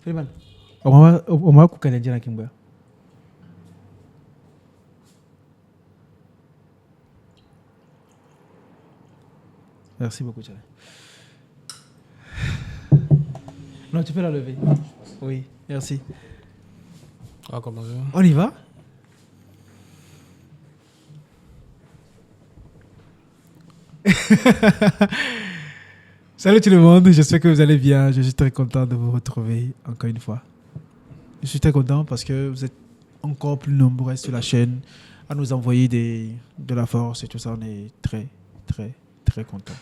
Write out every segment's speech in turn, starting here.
Freeman. On va couper les gens qui me. Merci beaucoup, Charlie. Non, tu peux la lever. Oui, merci. Ah, comment ça? On y va? Salut tout le monde, j'espère que vous allez bien. Je suis très content de vous retrouver encore une fois. Je suis très content parce que vous êtes encore plus nombreux sur la chaîne à nous envoyer de la force et tout ça. On est très, très, très content.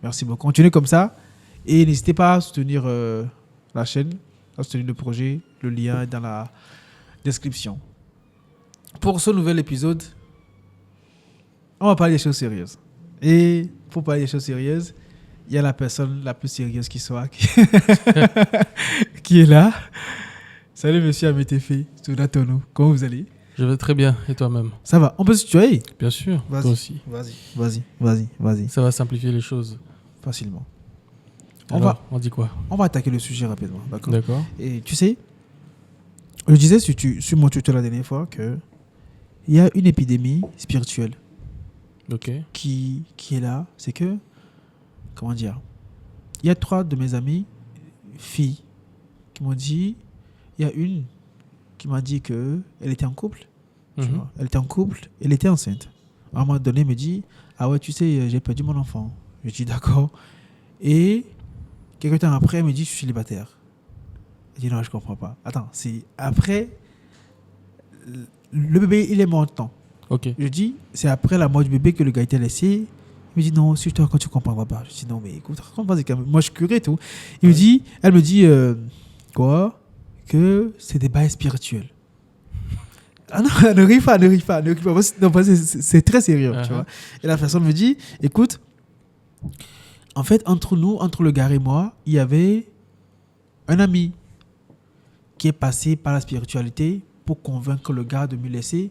Merci beaucoup. Continuez comme ça et n'hésitez pas à soutenir la chaîne, à soutenir le projet. Le lien est dans la description. Pour ce nouvel épisode, on va parler des choses sérieuses. Et pour parler des choses sérieuses, il y a la personne la plus sérieuse qui soit qui est là. Salut monsieur Ametefe, Tono. Comment vous allez? Je vais très bien. Et toi-même? Ça va, on peut se tuer? Bien sûr, Vas-y. toi aussi. Vas-y. Ça va simplifier les choses. Facilement. On dit quoi? On va attaquer le sujet rapidement, d'accord? D'accord. Et tu sais, je disais sur mon tuto la dernière fois que il y a une épidémie spirituelle Ok. qui est là. C'est que, comment dire, il y a 3 de mes amies filles qui m'ont dit, il y a une qui m'a dit qu'elle était en couple. Tu vois. Elle était en couple, elle était enceinte. À un moment donné, elle me dit, ah ouais, tu sais, j'ai perdu mon enfant. Je dis d'accord. Et quelques temps après, elle me dit, je suis célibataire. Je dis non, je comprends pas. Attends, c'est après, le bébé, il est mort en temps. Ok. Je dis, c'est après la mort du bébé que le gars était laissé. Il me dit non, c'est toi quand tu comprends pas. Je dis non, mais écoute, raconte-moi, moi je suis curieux et tout. Elle me dit, quoi? Que c'est des bails spirituels. Ah non, ne ris pas. Non, c'est très sérieux, tu vois. Et la personne me dit, écoute, en fait, entre nous, entre le gars et moi, il y avait un ami qui est passé par la spiritualité pour convaincre le gars de me laisser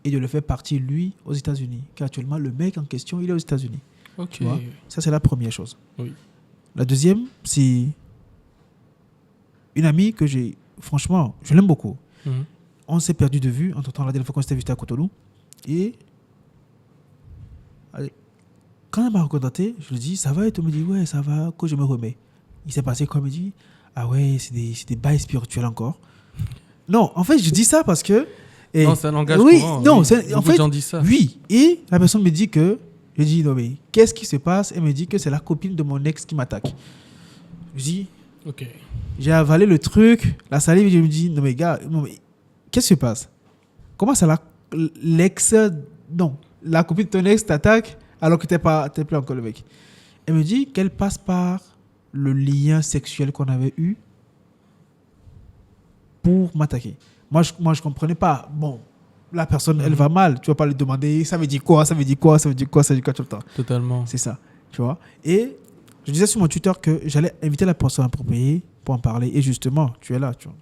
et de le faire partir, lui, aux États-Unis. Car actuellement, le mec en question, il est aux États-Unis. Ok. Tu vois? Ça, c'est la première chose. Oui. La deuxième, c'est une amie que j'ai, franchement, je l'aime beaucoup. On s'est perdu de vue entre temps la dernière fois qu'on s'était visité à Cotonou. Et quand elle m'a recontacté, je lui dis ça va, et tu me dis ouais, ça va, que je me remets. Il s'est passé quoi? Il me dit ah ouais, c'est des bails spirituels encore. Non, en fait, je dis ça parce que. Non, c'est un langage oui, courant. non, Oui. en Beaucoup fait, de gens disent ça. oui. Et la personne me dit que. Je dis non, mais qu'est-ce qui se passe? Elle me dit que c'est la copine de mon ex qui m'attaque. Je dis ok. J'ai avalé le truc, la salive, je me dis non, mais gars, non, mais qu'est-ce qui se passe? Comment ça, l'ex. Non, la copine de ton ex t'attaque alors que t'es plus encore le mec. Elle me dit qu'elle passe par le lien sexuel qu'on avait eu pour m'attaquer. Moi, je comprenais pas. Bon, la personne, elle va mal. Tu vas pas lui demander ça veut dire quoi tout le temps. Totalement. C'est ça, tu vois. Et je disais sur mon Twitter que j'allais inviter la personne appropriée pour en parler. Et justement, tu es là, tu vois.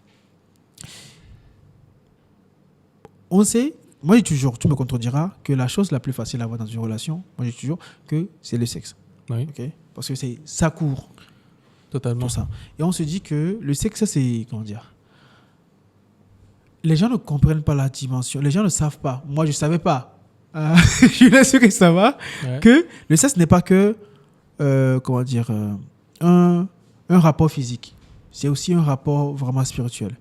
On sait, moi je dis toujours, tu me contrediras, que la chose la plus facile à avoir dans une relation, moi je dis toujours que c'est le sexe. Oui. Okay? Parce que ça court. Totalement. Tout ça. Et on se dit que le sexe, c'est, comment dire, les gens ne comprennent pas la dimension. Les gens ne savent pas. Moi, je ne savais pas. Je suis sûr que ça va. Ouais. Que le sexe n'est pas que, comment dire, un rapport physique. C'est aussi un rapport vraiment spirituel.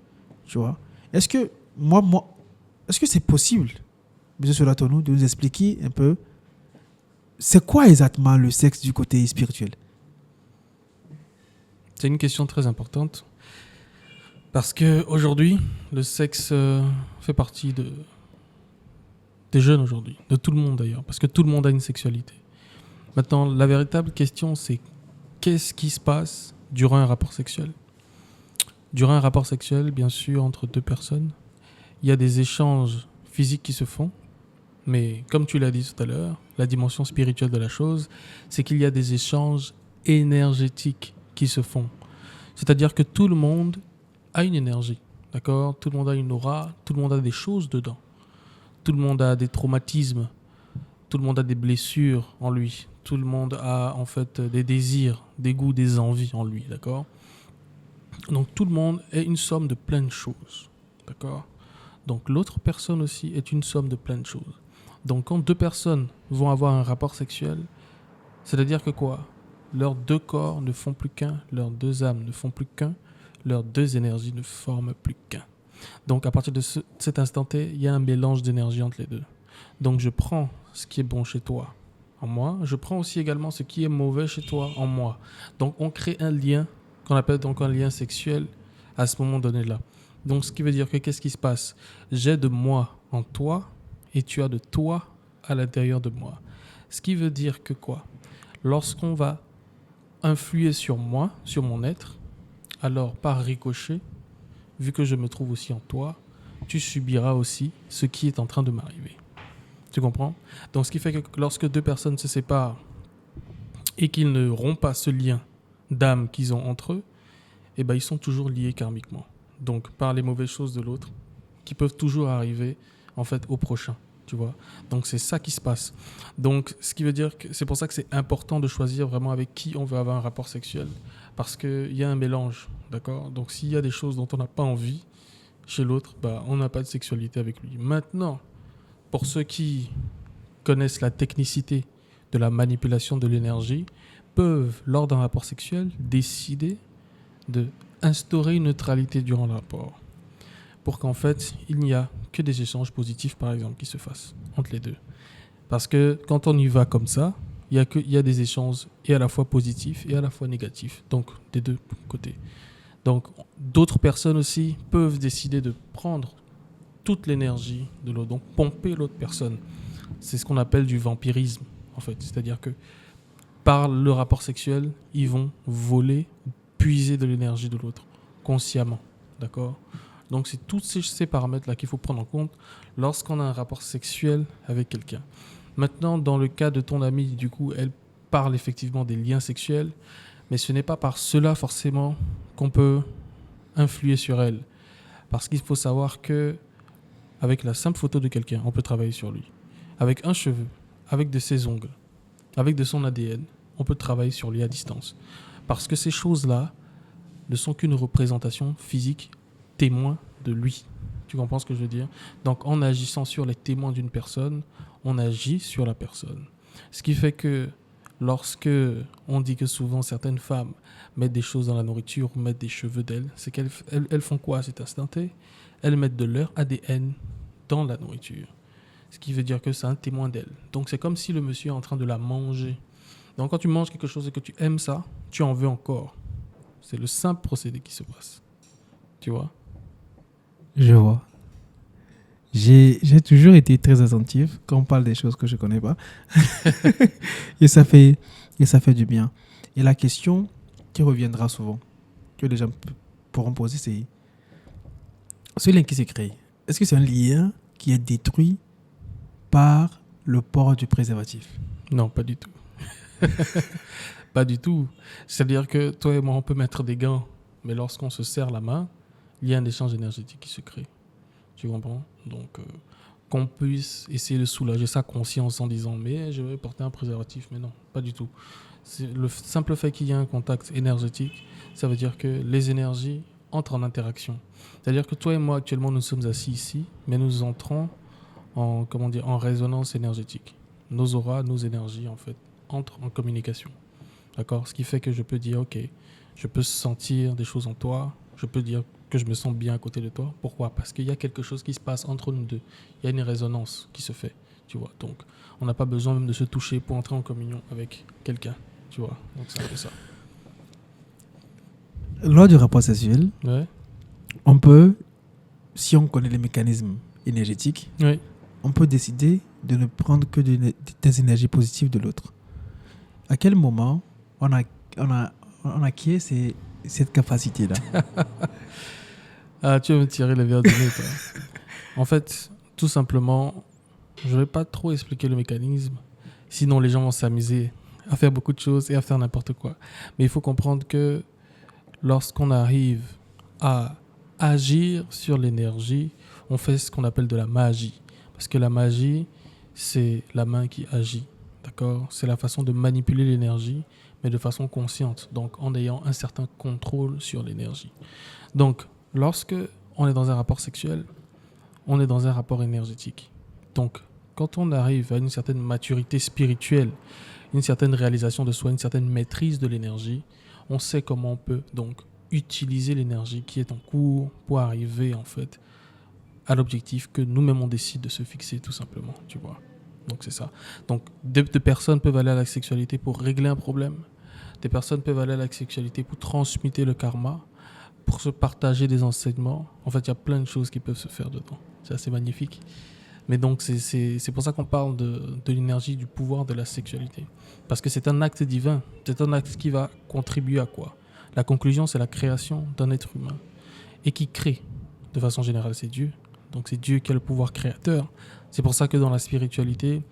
Tu vois? Est-ce que, est-ce que c'est possible, M. Solatonou, de nous expliquer un peu c'est quoi exactement le sexe du côté spirituel? C'est une question très importante. Parce qu'aujourd'hui, le sexe fait partie des jeunes aujourd'hui, de tout le monde d'ailleurs, parce que tout le monde a une sexualité. Maintenant, la véritable question, c'est qu'est-ce qui se passe durant un rapport sexuel? Durant un rapport sexuel, bien sûr, entre deux personnes, il y a des échanges physiques qui se font, mais comme tu l'as dit tout à l'heure, la dimension spirituelle de la chose, c'est qu'il y a des échanges énergétiques qui se font. C'est-à-dire que tout le monde a une énergie, d'accord? Tout le monde a une aura, tout le monde a des choses dedans. Tout le monde a des traumatismes, tout le monde a des blessures en lui, tout le monde a en fait des désirs, des goûts, des envies en lui, d'accord? Donc tout le monde est une somme de plein de choses. D'accord? Donc l'autre personne aussi est une somme de plein de choses. Donc quand deux personnes vont avoir un rapport sexuel, c'est-à-dire que quoi? Leurs deux corps ne font plus qu'un, leurs deux âmes ne font plus qu'un, leurs deux énergies ne forment plus qu'un. Donc à partir de cet instant T, il y a un mélange d'énergie entre les deux. Donc je prends ce qui est bon chez toi en moi, je prends aussi également ce qui est mauvais chez toi en moi. Donc on crée un lien qu'on appelle donc un lien sexuel à ce moment donné-là. Donc ce qui veut dire que qu'est-ce qui se passe? J'ai de moi en toi et tu as de toi à l'intérieur de moi. Ce qui veut dire que quoi? Lorsqu'on va influer sur moi, sur mon être, alors par ricochet, vu que je me trouve aussi en toi, tu subiras aussi ce qui est en train de m'arriver. Tu comprends? Donc ce qui fait que lorsque deux personnes se séparent et qu'ils ne rompent pas ce lien d'âme qu'ils ont entre eux, eh ben, ils sont toujours liés karmiquement. Donc par les mauvaises choses de l'autre, qui peuvent toujours arriver en fait au prochain. Tu vois? Donc c'est ça qui se passe. Donc ce qui veut dire que c'est pour ça que c'est important de choisir vraiment avec qui on veut avoir un rapport sexuel, parce qu'il y a un mélange, d'accord? Donc s'il y a des choses dont on n'a pas envie chez l'autre, bah, on n'a pas de sexualité avec lui. Maintenant, pour ceux qui connaissent la technicité de la manipulation de l'énergie, peuvent, lors d'un rapport sexuel, décider de instaurer une neutralité durant le rapport, pour qu'en fait, il n'y a que des échanges positifs, par exemple, qui se fassent entre les deux. Parce que quand on y va comme ça, il y a des échanges et à la fois positifs et à la fois négatifs, donc des deux côtés. Donc d'autres personnes aussi peuvent décider de prendre toute l'énergie de l'autre, donc pomper l'autre personne. C'est ce qu'on appelle du vampirisme, en fait. C'est-à-dire que par le rapport sexuel, ils vont voler, puiser de l'énergie de l'autre, consciemment. D'accord? Donc c'est tous ces paramètres-là qu'il faut prendre en compte lorsqu'on a un rapport sexuel avec quelqu'un. Maintenant, dans le cas de ton amie, du coup, elle parle effectivement des liens sexuels, mais ce n'est pas par cela forcément qu'on peut influer sur elle. Parce qu'il faut savoir que avec la simple photo de quelqu'un, on peut travailler sur lui. Avec un cheveu, avec de ses ongles, avec de son ADN, on peut travailler sur lui à distance. Parce que ces choses-là ne sont qu'une représentation physique témoin de lui. Tu comprends ce que je veux dire? Donc en agissant sur les témoins d'une personne, on agit sur la personne. Ce qui fait que lorsque on dit que souvent certaines femmes mettent des choses dans la nourriture ou mettent des cheveux d'elles, c'est qu'elles font quoi à cet instant T? Elles mettent de leur ADN dans la nourriture. Ce qui veut dire que c'est un témoin d'elle. Donc c'est comme si le monsieur est en train de la manger. Donc quand tu manges quelque chose et que tu aimes ça, tu en veux encore. C'est le simple procédé qui se passe. Tu vois? Je vois. J'ai toujours été très attentif quand on parle des choses que je ne connais pas. et ça fait du bien. Et la question qui reviendra souvent, que les gens pourront poser, c'est ce lien qui s'est créé. Est-ce que c'est un lien qui est détruit par le port du préservatif? Non, pas du tout. Pas du tout. C'est-à-dire que toi et moi, on peut mettre des gants, mais lorsqu'on se serre la main, il y a un échange énergétique qui se crée. Tu comprends? Donc, qu'on puisse essayer de soulager sa conscience en disant « mais je vais porter un préservatif », mais non, pas du tout. C'est le simple fait qu'il y ait un contact énergétique, ça veut dire que les énergies entrent en interaction. C'est-à-dire que toi et moi, actuellement, nous sommes assis ici, mais nous entrons en résonance énergétique. Nos auras, nos énergies, en fait, entrent en communication. D'accord? Ce qui fait que je peux dire « ok, je peux sentir des choses en toi, je peux dire que je me sens bien à côté de toi. » Pourquoi? Parce qu'il y a quelque chose qui se passe entre nous deux. Il y a une résonance qui se fait, tu vois. Donc, on n'a pas besoin même de se toucher pour entrer en communion avec quelqu'un, tu vois. Donc, c'est un peu ça. Lors du rapport sexuel, Ouais. on peut, si on connaît les mécanismes énergétiques, Oui. on peut décider de ne prendre que des énergies positives de l'autre. À quel moment on acquiert cette capacité-là? Ah, tu vas me tirer le verre du nez, toi. En fait, tout simplement, je ne vais pas trop expliquer le mécanisme, sinon les gens vont s'amuser à faire beaucoup de choses et à faire n'importe quoi. Mais il faut comprendre que lorsqu'on arrive à agir sur l'énergie, on fait ce qu'on appelle de la magie. Parce que la magie, c'est la main qui agit. D'accord? C'est la façon de manipuler l'énergie, mais de façon consciente, donc en ayant un certain contrôle sur l'énergie. Donc, lorsque on est dans un rapport sexuel, on est dans un rapport énergétique. Donc, quand on arrive à une certaine maturité spirituelle, une certaine réalisation de soi, une certaine maîtrise de l'énergie, on sait comment on peut donc utiliser l'énergie qui est en cours pour arriver en fait à l'objectif que nous-mêmes on décide de se fixer tout simplement, tu vois. Donc c'est ça. Donc deux personnes peuvent aller à la sexualité pour régler un problème. Des personnes peuvent aller à la sexualité pour transmuter le karma, pour se partager des enseignements. En fait, il y a plein de choses qui peuvent se faire dedans. C'est assez magnifique. Mais donc c'est pour ça qu'on parle de l'énergie, du pouvoir de la sexualité. Parce que c'est un acte divin. C'est un acte qui va contribuer à quoi? La conclusion, c'est la création d'un être humain. Et qui crée. De façon générale, c'est Dieu. Donc c'est Dieu qui a le pouvoir créateur. C'est pour ça que dans la spiritualité,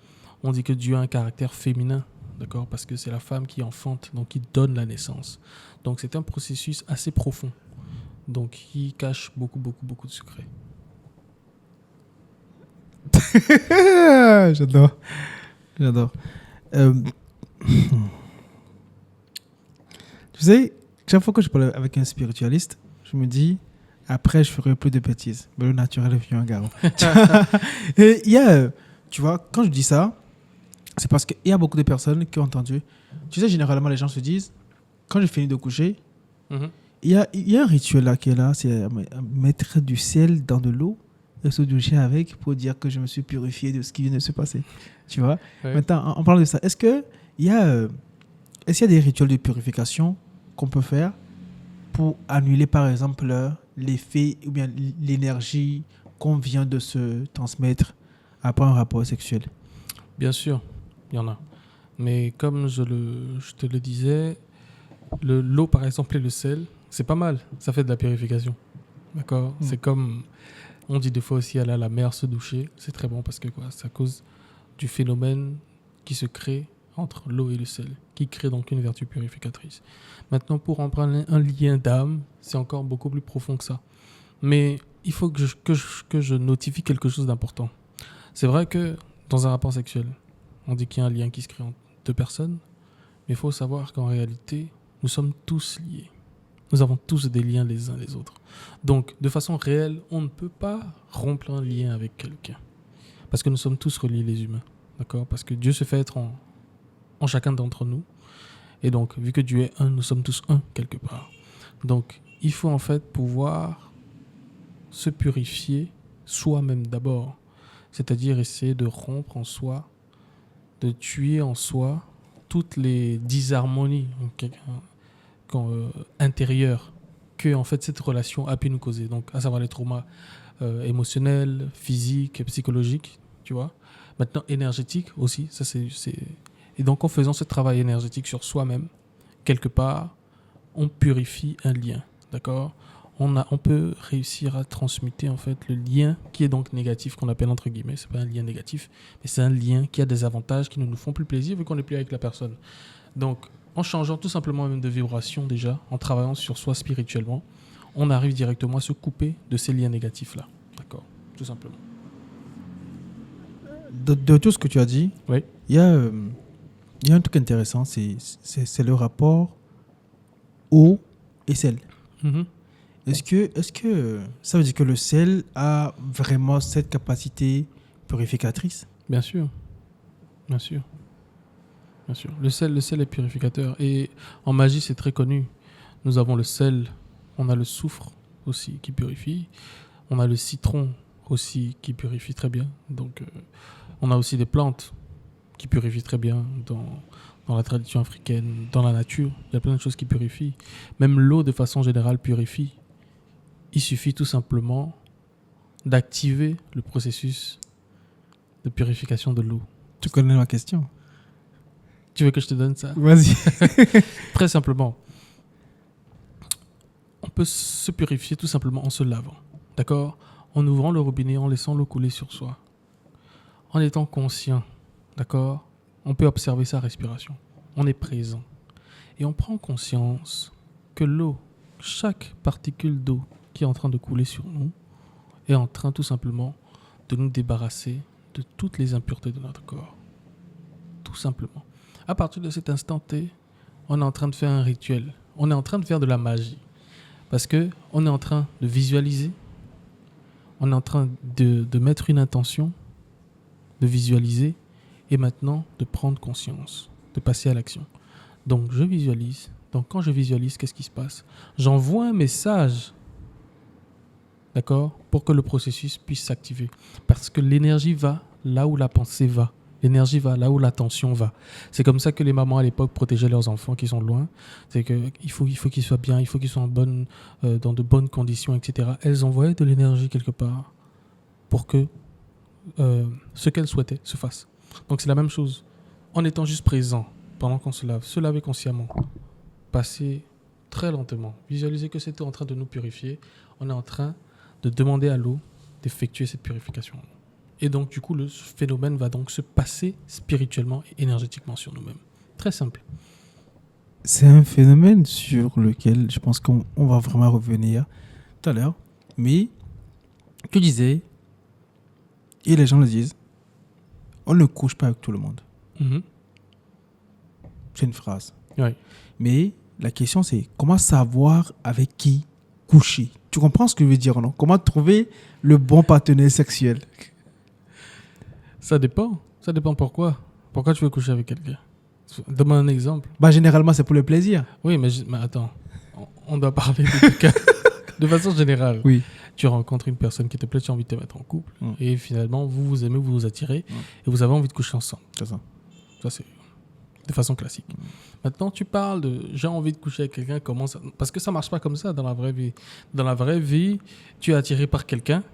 on dit que Dieu a un caractère féminin, d'accord? Parce que c'est la femme qui enfante, donc qui donne la naissance. Donc c'est un processus assez profond, donc qui cache beaucoup, beaucoup, beaucoup de secrets. J'adore. Euh, Tu sais, chaque fois que je parle avec un spiritualiste, je me dis, après, je ferai plus de bêtises. Mais le naturel vient un garrot. Et il y a, tu vois, quand je dis ça, c'est parce qu'il y a beaucoup de personnes qui ont entendu. Tu sais, généralement, les gens se disent, quand j'ai fini de coucher, il y a un rituel là qui est là, c'est mettre du sel dans de l'eau et se doucher avec pour dire que je me suis purifié de ce qui vient de se passer. Tu vois? Ouais. Maintenant, en parlant de ça, est-ce qu'il y a des rituels de purification qu'on peut faire pour annuler, par exemple, l'effet ou bien l'énergie qu'on vient de se transmettre après un rapport sexuel? Bien sûr, il y en a. Mais comme je te le disais, l'eau, par exemple, et le sel, c'est pas mal. Ça fait de la purification. D'accord? C'est comme, on dit des fois aussi aller à la mer se doucher. C'est très bon parce que quoi? C'est à cause du phénomène qui se crée entre l'eau et le sel, qui crée donc une vertu purificatrice. Maintenant, pour en prendre un lien d'âme, c'est encore beaucoup plus profond que ça. Mais il faut que je notifie quelque chose d'important. C'est vrai que dans un rapport sexuel, on dit qu'il y a un lien qui se crée entre deux personnes, mais il faut savoir qu'en réalité, nous sommes tous liés. Nous avons tous des liens les uns les autres. Donc, de façon réelle, on ne peut pas rompre un lien avec quelqu'un. Parce que nous sommes tous reliés, les humains. D'accord? Parce que Dieu se fait être en chacun d'entre nous. Et donc, vu que Dieu est un, nous sommes tous un quelque part. Donc, il faut en fait pouvoir se purifier soi-même d'abord. C'est-à-dire essayer de rompre en soi, de tuer en soi toutes les disharmonies intérieures que en fait cette relation a pu nous causer. Donc, à savoir les traumas émotionnels, physiques, psychologiques, tu vois. Maintenant, énergétiques aussi. Ça, c'est... Et donc, en faisant ce travail énergétique sur soi-même, quelque part, on purifie un lien, d'accord? On peut réussir à transmuter en fait le lien qui est donc négatif, qu'on appelle entre guillemets, c'est pas un lien négatif, mais c'est un lien qui a des avantages qui ne nous font plus plaisir vu qu'on n'est plus avec la personne. Donc, en changeant tout simplement même de vibration déjà, en travaillant sur soi spirituellement, on arrive directement à se couper de ces liens négatifs-là, d'accord? Tout simplement. De tout ce que tu as dit, Oui. il y a un truc intéressant, c'est le rapport eau et sel. Mm-hmm. Est-ce que ça veut dire que le sel a vraiment cette capacité purificatrice? Bien sûr. Bien sûr. Bien sûr. Le sel est purificateur. Et en magie, c'est très connu. Nous avons le sel, on a le soufre aussi qui purifie. On a le citron aussi qui purifie très bien. Donc, on a aussi des plantes qui purifient très bien dans la tradition africaine, dans la nature. Il y a plein de choses qui purifient. Même l'eau, de façon générale, purifie. Il suffit tout simplement d'activer le processus de purification de l'eau. Tu connais ma question. Tu veux que je te donne ça? Vas-y. Très simplement. On peut se purifier tout simplement en se lavant. D'accord? En ouvrant le robinet, en laissant l'eau couler sur soi. En étant conscient. D'accord? On peut observer sa respiration. On est présent. Et on prend conscience que l'eau, chaque particule d'eau qui est en train de couler sur nous, est en train tout simplement de nous débarrasser de toutes les impuretés de notre corps. Tout simplement. À partir de cet instant T, on est en train de faire un rituel. On est en train de faire de la magie. Parce que on est en train de visualiser. On est en train de mettre une intention, de visualiser et maintenant de prendre conscience, de passer à l'action. Donc, je visualise. Donc, quand je visualise, qu'est-ce qui se passe? J'envoie un message, d'accord, pour que le processus puisse s'activer. Parce que l'énergie va là où la pensée va. L'énergie va là où l'attention va. C'est comme ça que les mamans à l'époque protégeaient leurs enfants qui sont loin. C'est qu'il faut qu'ils soient bien, il faut qu'ils soient dans de bonnes conditions, etc. Elles envoyaient de l'énergie quelque part pour que ce qu'elles souhaitaient se fasse. Donc c'est la même chose. En étant juste présent pendant qu'on se laver consciemment, passer très lentement, visualiser que c'est en train de nous purifier. On est en train de demander à l'eau d'effectuer cette purification. Et donc, du coup, le phénomène va donc se passer spirituellement et énergétiquement sur nous-mêmes. Très simple. C'est un phénomène sur lequel je pense qu'on va vraiment revenir tout à l'heure. Mais, tu disais, et les gens le disent, on ne couche pas avec tout le monde. Mm-hmm. C'est une phrase. Oui. Mais la question, c'est comment savoir avec qui coucher. Tu comprends ce que je veux dire, non? Comment trouver le bon partenaire sexuel? Ça dépend. Ça dépend pourquoi. Pourquoi tu veux coucher avec quelqu'un? Donne-moi un exemple. Généralement, c'est pour le plaisir. Oui, mais attends. On doit parler de cas. De façon générale. Oui. Tu rencontres une personne qui te plaît, tu as envie de te mettre en couple. Et finalement, vous vous aimez, vous vous attirez. Et vous avez envie de coucher ensemble. C'est ça. Ça, c'est de façon classique. Maintenant, tu parles de j'ai envie de coucher avec quelqu'un. Comment ça... Parce que ça ne marche pas comme ça dans la vraie vie. Dans la vraie vie, tu es attiré par quelqu'un.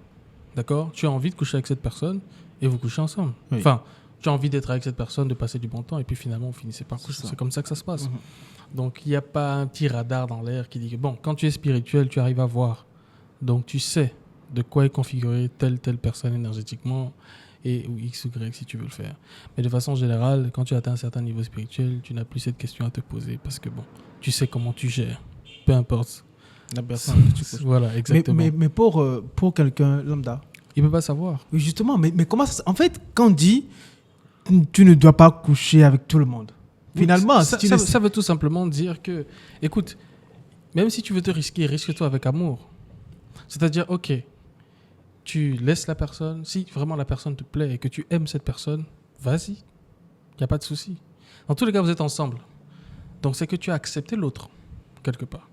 D'accord? Tu as envie de coucher avec cette personne. Et vous couchez ensemble. Oui. Enfin, tu as envie d'être avec cette personne, de passer du bon temps, et puis finalement, vous finissez par coucher. C'est comme ça que ça se passe. Donc, il n'y a pas un petit radar dans l'air qui dit que, bon, quand tu es spirituel, tu arrives à voir. Donc, tu sais de quoi est configurée telle personne énergétiquement, ou X ou Y si tu veux le faire. Mais de façon générale, quand tu atteins un certain niveau spirituel, tu n'as plus cette question à te poser, parce que, bon, tu sais comment tu gères. Peu importe. La personne que tu couches. Voilà, exactement. Mais pour quelqu'un lambda, il ne peut pas savoir. Oui, justement, mais comment ça... En fait, quand on dit tu ne dois pas coucher avec tout le monde, finalement... Ça veut tout simplement dire que, écoute, même si tu veux te risquer, risque-toi avec amour. C'est-à-dire, ok, tu laisses la personne, si vraiment la personne te plaît et que tu aimes cette personne, vas-y, il n'y a pas de souci. Dans tous les cas, vous êtes ensemble. Donc, c'est que tu as accepté l'autre, quelque part.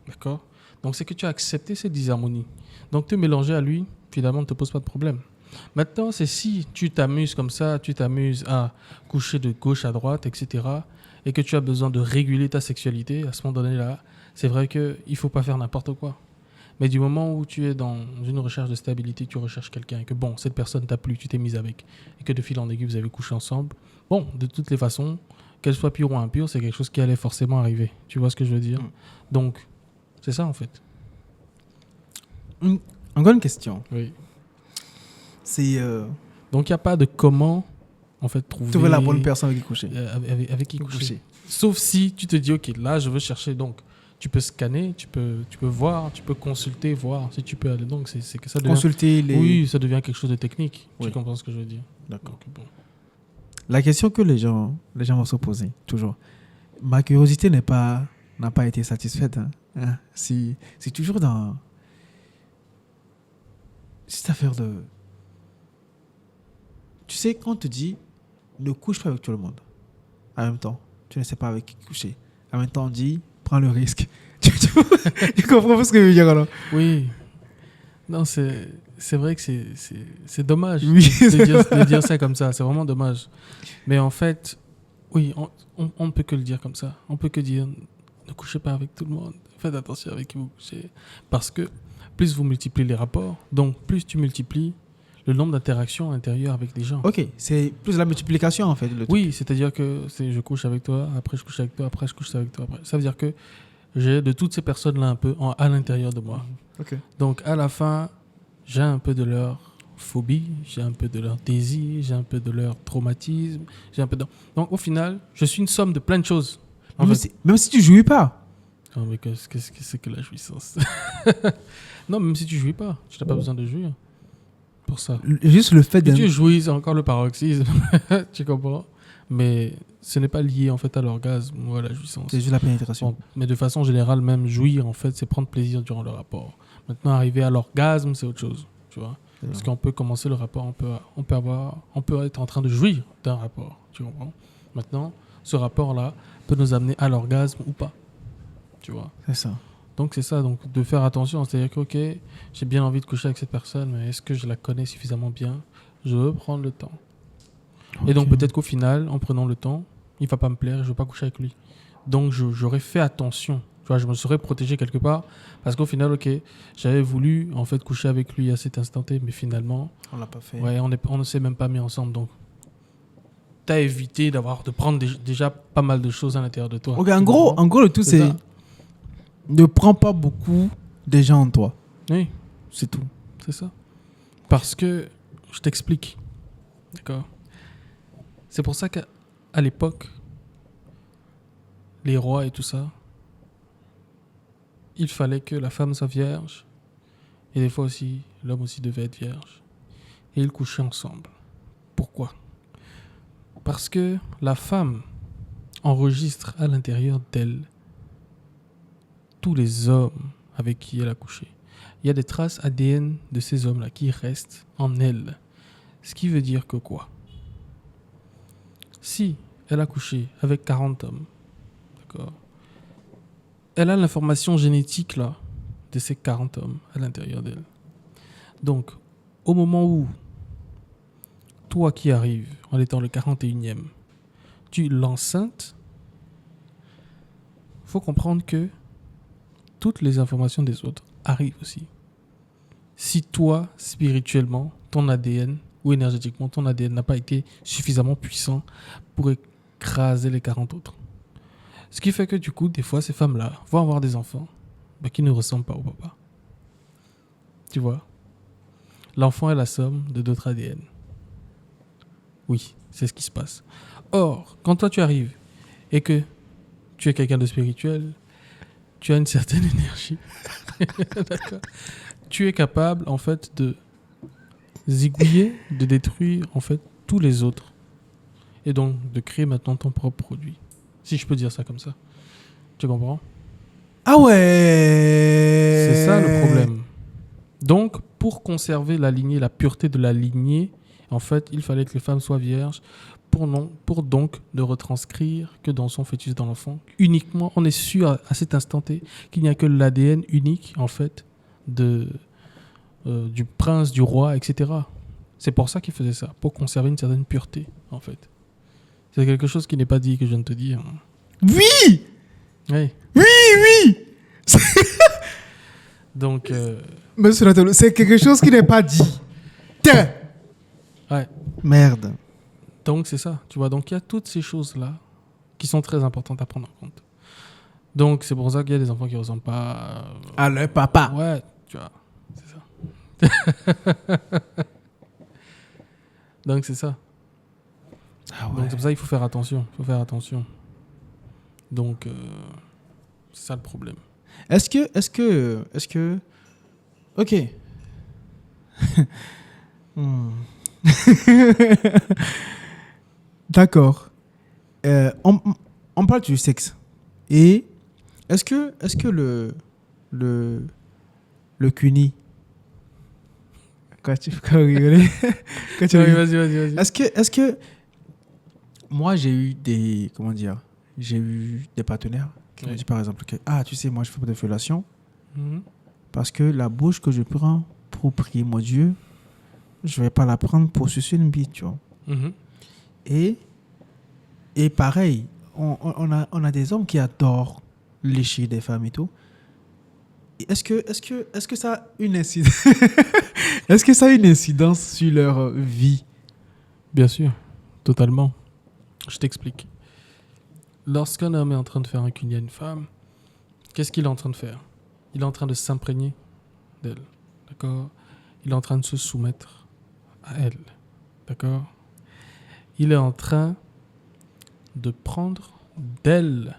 D'accord? Donc, c'est que tu as accepté cette disharmonie. Donc, te mélanger à lui, finalement, ne te pose pas de problème. Maintenant, c'est si tu t'amuses comme ça, tu t'amuses à coucher de gauche à droite, etc., et que tu as besoin de réguler ta sexualité, à ce moment donné-là, c'est vrai qu'il ne faut pas faire n'importe quoi. Mais du moment où tu es dans une recherche de stabilité, tu recherches quelqu'un, et que bon, cette personne t'a plu, tu t'es mise avec, et que de fil en aiguille, vous avez couché ensemble, bon, de toutes les façons, qu'elle soit pure ou impure, c'est quelque chose qui allait forcément arriver. Tu vois ce que je veux dire? Donc, c'est ça, en fait. Encore une question. Oui. C'est... Donc, il n'y a pas de comment, en fait, trouver la bonne personne avec qui coucher. Avec qui coucher. Sauf si tu te dis, OK, là, je veux chercher. Donc, tu peux scanner, tu peux voir, tu peux consulter, voir si tu peux aller. Donc, c'est que ça devient... Consulter les... Oui, ça devient quelque chose de technique. Oui. Tu comprends ce que je veux dire? D'accord. Donc, bon. La question que les gens vont se poser, toujours. Ma curiosité n'a pas été satisfaite. C'est toujours dans... Cette affaire de... Tu sais, quand on te dit ne couche pas avec tout le monde, en même temps, tu ne sais pas avec qui coucher. En même temps, on dit prends le risque. Tu comprends ce que je veux dire alors? Oui. Non, c'est vrai que c'est dommage de dire ça comme ça. C'est vraiment dommage. Mais en fait, oui, on ne peut que le dire comme ça. On peut que dire ne couchez pas avec tout le monde. Faites attention avec qui vous couchez. Parce que plus vous multipliez les rapports, donc plus tu multiplies le nombre d'interactions intérieures avec les gens. Ok, c'est plus la multiplication en fait. Oui, c'est-à-dire que je couche avec toi, après je couche avec toi, après je couche avec toi. Après. Ça veut dire que j'ai de toutes ces personnes-là un peu à l'intérieur de moi. Okay. Donc à la fin, j'ai un peu de leur phobie, j'ai un peu de leur désir, j'ai un peu de leur traumatisme, j'ai un peu de... Donc au final, je suis une somme de plein de choses. Même si tu jouis pas. Non, mais qu'est-ce que c'est que la jouissance? Non, même si tu jouis pas, tu n'as pas besoin de jouir. Pour ça. Juste le fait que tu jouis, c'est encore le paroxysme. Tu comprends? Mais ce n'est pas lié en fait à l'orgasme ou à la jouissance. C'est juste la pénétration. Bon, mais de façon générale, même jouir, en fait, c'est prendre plaisir durant le rapport. Maintenant, arriver à l'orgasme, c'est autre chose, tu vois. Parce qu'on peut commencer le rapport, on peut être en train de jouir d'un rapport, tu comprends. Maintenant, ce rapport-là peut nous amener à l'orgasme ou pas, tu vois. C'est ça. Donc c'est ça, donc de faire attention, c'est-à-dire que ok, j'ai bien envie de coucher avec cette personne, mais est-ce que je la connais suffisamment bien? Je veux prendre le temps. Et donc peut-être qu'au final, en prenant le temps, il va pas me plaire, je veux pas coucher avec lui. Donc j'aurais fait attention, tu vois, je me serais protégé quelque part, parce qu'au final, ok, j'avais voulu en fait coucher avec lui à cet instant T, mais finalement, On l'a pas fait. ouais, on ne s'est même pas mis ensemble, donc t'as évité de prendre déjà pas mal de choses à l'intérieur de toi. Ok, en gros, le tout, C'est c'est ça. ne prends pas beaucoup déjà en toi. Oui. C'est tout. C'est ça. Parce que, je t'explique. D'accord. C'est pour ça qu'à l'époque, les rois et tout ça, il fallait que la femme soit vierge. Et des fois aussi, l'homme aussi devait être vierge. Et ils couchaient ensemble. Pourquoi? Parce que la femme enregistre à l'intérieur d'elle tous les hommes avec qui elle a couché. Il y a des traces ADN de ces hommes-là qui restent en elle. Ce qui veut dire que quoi? Si elle a couché avec 40 hommes, d'accord, elle a l'information génétique là, de ces 40 hommes à l'intérieur d'elle. Donc, au moment où toi qui arrives en étant le 41e, tu l'enceinte, il faut comprendre que toutes les informations des autres arrivent aussi. Si toi, spirituellement, ton ADN ou énergétiquement, ton ADN n'a pas été suffisamment puissant pour écraser les 40 autres. Ce qui fait que du coup, des fois, ces femmes-là vont avoir des enfants qui ne ressemblent pas au papa. Tu vois? L'enfant est la somme de d'autres ADN. Oui, c'est ce qui se passe. Or, quand toi tu arrives et que tu es quelqu'un de spirituel, tu as une certaine énergie. D'accord. Tu es capable, en fait, de zigouiller, de détruire, en fait, tous les autres. Et donc, de créer maintenant ton propre produit. Si je peux dire ça comme ça. Tu comprends? Ah ouais. C'est ça le problème. Donc, pour conserver la lignée, la pureté de la lignée, en fait, il fallait que les femmes soient vierges pour donc ne retranscrire que dans son fœtus, dans l'enfant. Uniquement, on est sûr à cet instant T qu'il n'y a que l'ADN unique, en fait, du prince, du roi, etc. C'est pour ça qu'il faisait ça, pour conserver une certaine pureté, en fait. C'est quelque chose qui n'est pas dit, que je viens de te dire. Oui. Oui. Oui. Donc, Monsieur Nathalie, c'est quelque chose qui n'est pas dit. Tiens. ouais. Merde. Donc, c'est ça, tu vois. Donc, il y a toutes ces choses-là qui sont très importantes à prendre en compte. Donc, c'est pour ça qu'il y a des enfants qui ne ressemblent pas à leur papa. Ouais, tu vois, c'est ça. Donc, c'est ça. Ah ouais. Donc, c'est pour ça qu'il faut faire attention. Donc, c'est ça le problème. Est-ce que... Ok. D'accord. On parle du sexe. Et est-ce que le cuni... Quand tu rigoles. Oui, vas-y. Est-ce que moi j'ai eu des partenaires qui m'ont dit par exemple que tu sais, moi je fais pas de fellation parce que la bouche que je prends pour prier mon Dieu, je vais pas la prendre pour sucer une bite, tu vois. Et pareil, on a des hommes qui adorent lécher des femmes et tout. Est-ce que ça a une incidence est-ce que ça a une incidence sur leur vie? Bien sûr, totalement. Je t'explique. Lorsqu'un homme est en train de faire un cuni à une femme, qu'est-ce qu'il est en train de faire? Il est en train de s'imprégner d'elle, d'accord? Il est en train de se soumettre à elle, d'accord? Il est en train de prendre d'elle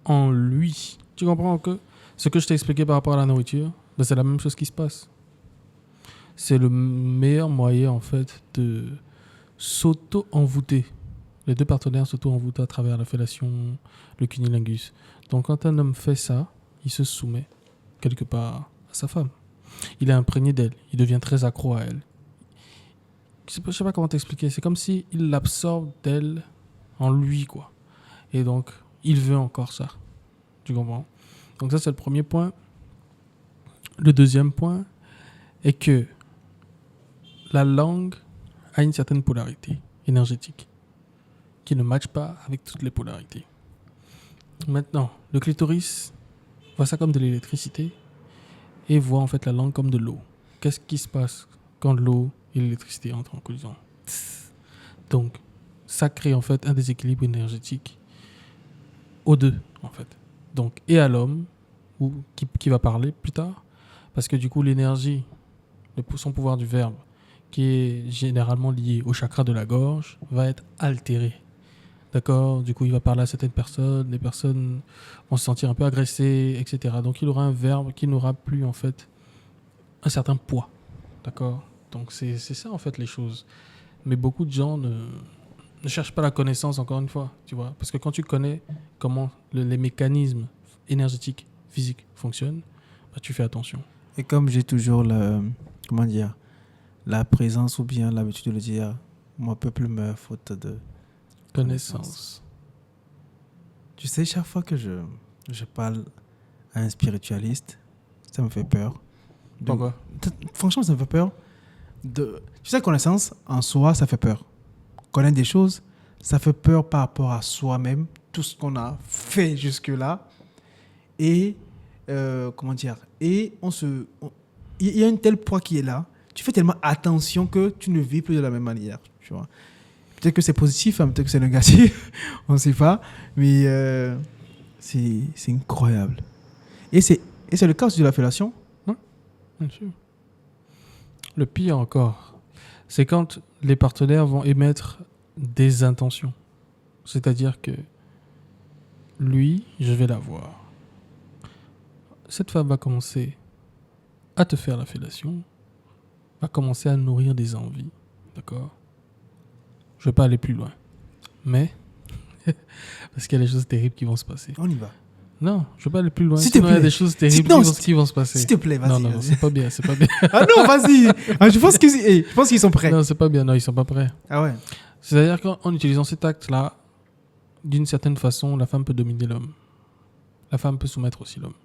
en lui. Tu comprends que ce que je t'ai expliqué par rapport à la nourriture, c'est la même chose qui se passe. C'est le meilleur moyen, en fait, de s'auto-envoûter. Les deux partenaires s'auto-envoûtent à travers la fellation, le cunnilingus. Donc quand un homme fait ça, il se soumet quelque part à sa femme. Il est imprégné d'elle, il devient très accro à elle. Je sais pas comment t'expliquer, c'est comme si il l'absorbe d'elle en lui, quoi. Et donc, il veut encore ça. Tu comprends? Donc ça, c'est le premier point. Le deuxième point est que la langue a une certaine polarité énergétique qui ne matche pas avec toutes les polarités. Maintenant, le clitoris voit ça comme de l'électricité et voit en fait la langue comme de l'eau. Qu'est-ce qui se passe quand l'eau et l'électricité entrent en collision? Donc, ça crée en fait un déséquilibre énergétique aux deux, en fait. Donc, et à l'homme, ou qui va parler plus tard, parce que du coup, l'énergie, son pouvoir du verbe, qui est généralement lié au chakra de la gorge, va être altéré. D'accord? Du coup, il va parler à certaines personnes, les personnes vont se sentir un peu agressées, etc. Donc, il aura un verbe qui n'aura plus, en fait, un certain poids. D'accord? Donc, c'est ça, en fait, les choses. Mais beaucoup de gens ne cherchent pas la connaissance, encore une fois, tu vois. Parce que quand tu connais comment les mécanismes énergétiques, physiques fonctionnent, bah, tu fais attention. Et comme j'ai toujours comment dire, la présence ou bien l'habitude de le dire, mon peuple meurt faute de Connaissance. Tu sais, chaque fois que je parle à un spiritualiste, ça me fait peur. Pourquoi? Franchement, ça me fait peur. Tu sais, connaissance, en soi, ça fait peur. Connaître des choses, ça fait peur par rapport à soi-même, tout ce qu'on a fait jusque-là. Et, comment dire, et il y a un tel poids qui est là. Tu fais tellement attention que tu ne vis plus de la même manière, tu vois. Peut-être que c'est positif, hein, peut-être que c'est négatif, on ne sait pas. Mais c'est incroyable. Et c'est le cas aussi de la fellation. Bien sûr. Le pire encore, c'est quand les partenaires vont émettre des intentions. C'est-à-dire que lui, je vais la voir. Cette femme va commencer à te faire la fellation, va commencer à nourrir des envies. D'accord? Je ne vais pas aller plus loin. Mais, parce qu'il y a des choses terribles qui vont se passer. On y va. Non, je ne vais pas aller plus loin. S'il te Sinon, il y a plaît. des choses terribles qui vont se passer. S'il te plaît, vas-y. Non, c'est pas bien, c'est pas bien. Ah non, vas-y. Ah, je pense qu'ils sont prêts. Non, c'est pas bien, non, ils sont pas prêts. Ah ouais. C'est-à-dire qu'en utilisant cet acte-là, d'une certaine façon, la femme peut dominer l'homme. La femme peut soumettre aussi l'homme.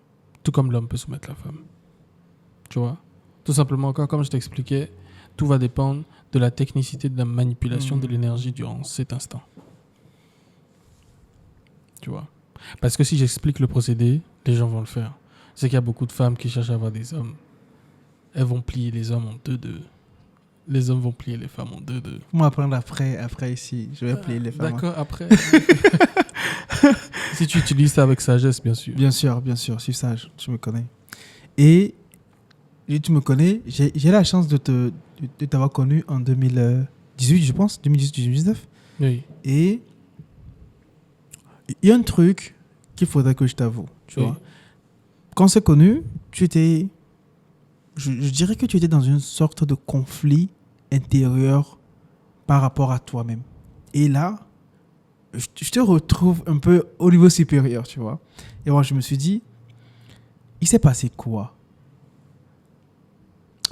Tout comme l'homme peut soumettre la femme. Tu vois? Tout simplement, encore comme je t'expliquais, tout va dépendre de la technicité de la manipulation de l'énergie durant cet instant. Tu vois? Parce que si j'explique le procédé, les gens vont le faire. C'est qu'il y a beaucoup de femmes qui cherchent à avoir des hommes. Elles vont plier les hommes en deux. Les hommes vont plier les femmes en deux. Moi, apprendre après ici. Je vais plier les femmes. D'accord, après. Si tu utilises ça avec sagesse, bien sûr. Bien sûr, je suis sage, tu me connais. Et tu me connais, j'ai la chance de t'avoir connu en 2018, je pense, 2018-2019. Oui. Et il y a un truc qu'il faudrait que je t'avoue, tu vois. Quand on s'est connus, tu étais... Je dirais que tu étais dans une sorte de conflit intérieur par rapport à toi-même. Et là, je te retrouve un peu au niveau supérieur, tu vois. Et moi, je me suis dit, il s'est passé quoi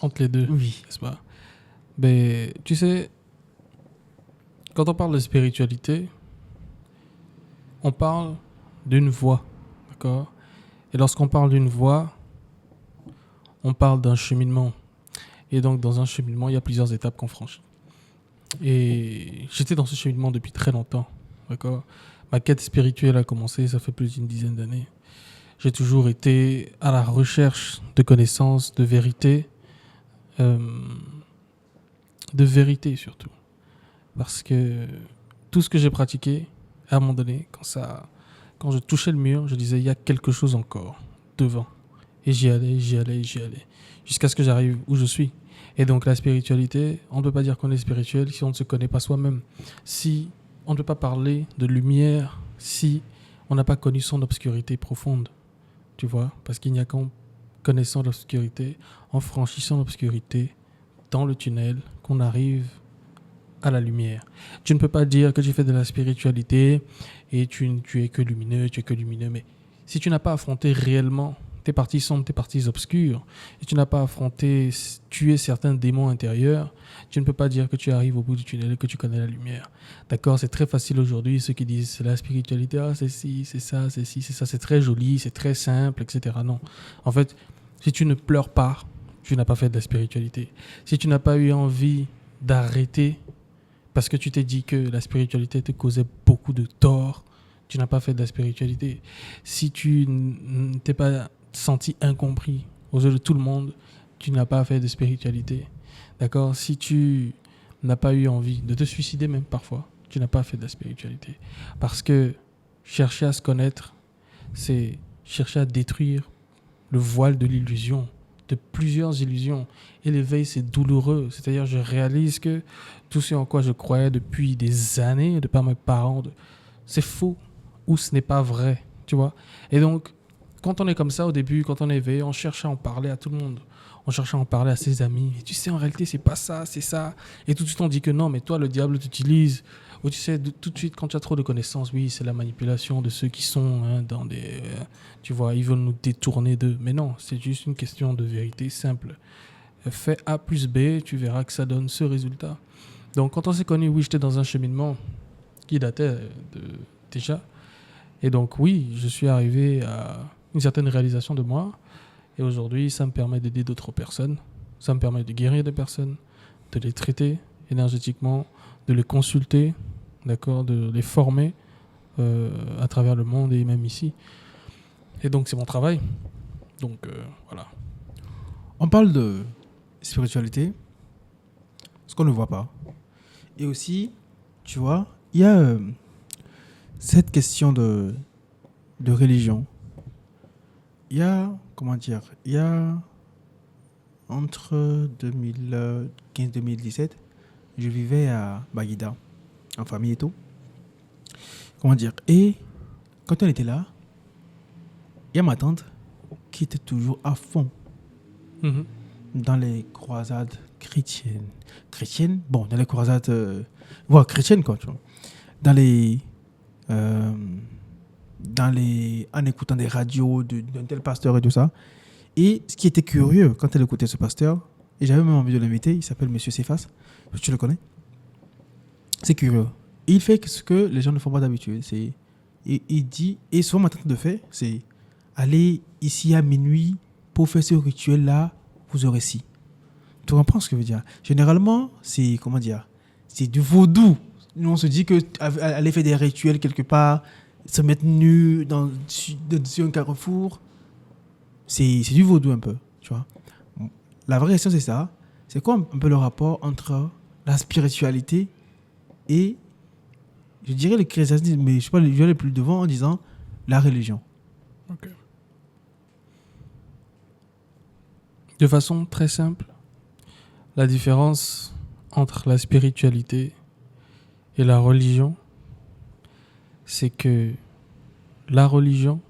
entre les deux, oui, n'est-ce pas? Mais tu sais, quand on parle de spiritualité, on parle d'une voie, d'accord? Et lorsqu'on parle d'une voie, on parle d'un cheminement. Et donc, dans un cheminement, il y a plusieurs étapes qu'on franchit. Et j'étais dans ce cheminement depuis très longtemps, d'accord? Ma quête spirituelle a commencé, ça fait plus d'une dizaine d'années. J'ai toujours été à la recherche de connaissances, de vérité, surtout. Parce que tout ce que j'ai pratiqué, à un moment donné, quand je touchais le mur, je disais, il y a quelque chose encore devant. Et j'y allais. Jusqu'à ce que j'arrive où je suis. Et donc la spiritualité, on ne peut pas dire qu'on est spirituel si on ne se connaît pas soi-même. Si on ne peut pas parler de lumière, si on n'a pas connu son obscurité profonde. Tu vois? Parce qu'il n'y a qu'en connaissant l'obscurité, en franchissant l'obscurité, dans le tunnel, qu'on arrive à la lumière. Tu ne peux pas dire que tu fais de la spiritualité et tu es que lumineux, mais si tu n'as pas affronté réellement tes parties sombres, tes parties obscures, et tu n'as pas affronté, tué certains démons intérieurs, tu ne peux pas dire que tu arrives au bout du tunnel et que tu connais la lumière. D'accord, c'est très facile aujourd'hui, ceux qui disent c'est la spiritualité, ah, c'est ci, c'est ça, c'est ci, c'est ça, c'est très joli, c'est très simple, etc. Non. En fait, si tu ne pleures pas, tu n'as pas fait de la spiritualité. Si tu n'as pas eu envie d'arrêter parce que tu t'es dit que la spiritualité te causait beaucoup de tort, tu n'as pas fait de la spiritualité. Si tu ne t'es pas senti incompris aux yeux de tout le monde, tu n'as pas fait de spiritualité. D'accord ? Si tu n'as pas eu envie de te suicider même parfois, tu n'as pas fait de la spiritualité. Parce que chercher à se connaître, c'est chercher à détruire le voile de l'illusion, de plusieurs illusions. Et l'éveil, c'est douloureux. C'est-à-dire, je réalise que tout ce en quoi je croyais depuis des années, de par mes parents, c'est faux ou ce n'est pas vrai, tu vois. Et donc, quand on est comme ça au début, quand on est éveillé, on cherche à en parler à tout le monde. On cherche à en parler à ses amis. Et tu sais, en réalité, c'est pas ça, c'est ça. Et tout de suite, on dit que non, mais toi, le diable t'utilise. Ou tu sais, tout de suite, quand tu as trop de connaissances, oui, c'est la manipulation de ceux qui sont dans des... tu vois, ils veulent nous détourner d'eux. Mais non, c'est juste une question de vérité simple. Fais A plus B, tu verras que ça donne ce résultat. Donc, quand on s'est connus, oui, j'étais dans un cheminement qui datait déjà. Et donc, oui, je suis arrivé à une certaine réalisation de moi. Et aujourd'hui, ça me permet d'aider d'autres personnes. Ça me permet de guérir des personnes, de les traiter énergétiquement, de les consulter, d'accord, de les former à travers le monde et même ici. Et donc, c'est mon travail. Donc, voilà. On parle de spiritualité, ce qu'on ne voit pas. Et aussi, tu vois, il y a cette question de religion. Il y a, comment dire, il y a entre 2015 et 2017, je vivais à Baguida, en famille et tout. Comment dire, et quand on était là, il y a ma tante qui était toujours à fond dans les croisades chrétiennes. Chrétiennes, bon, dans les croisades, chrétiennes quoi, tu vois. Dans les, en écoutant des radios d'un tel pasteur et tout ça. Et ce qui était curieux quand elle écoutait ce pasteur, et j'avais même envie de l'inviter, il s'appelle Monsieur Cephas, tu le connais? C'est curieux. Et il fait ce que les gens ne font pas d'habitude. Il dit, et souvent ma tante de fait, c'est aller ici à minuit pour faire ce rituel-là, vous aurez ci. Tu comprends ce que je veux dire? Généralement, c'est, comment dire, c'est du vaudou. Nous, on se dit que aller faire des rituels quelque part, se mettre nu sur un carrefour, c'est du vaudou un peu, tu vois. La vraie question, c'est ça. C'est quoi un peu le rapport entre la spiritualité et, je dirais, le christianisme, mais je sais pas, je vais aller plus devant en disant la religion. Ok. De façon très simple, la différence entre la spiritualité et la religion, c'est que la religion,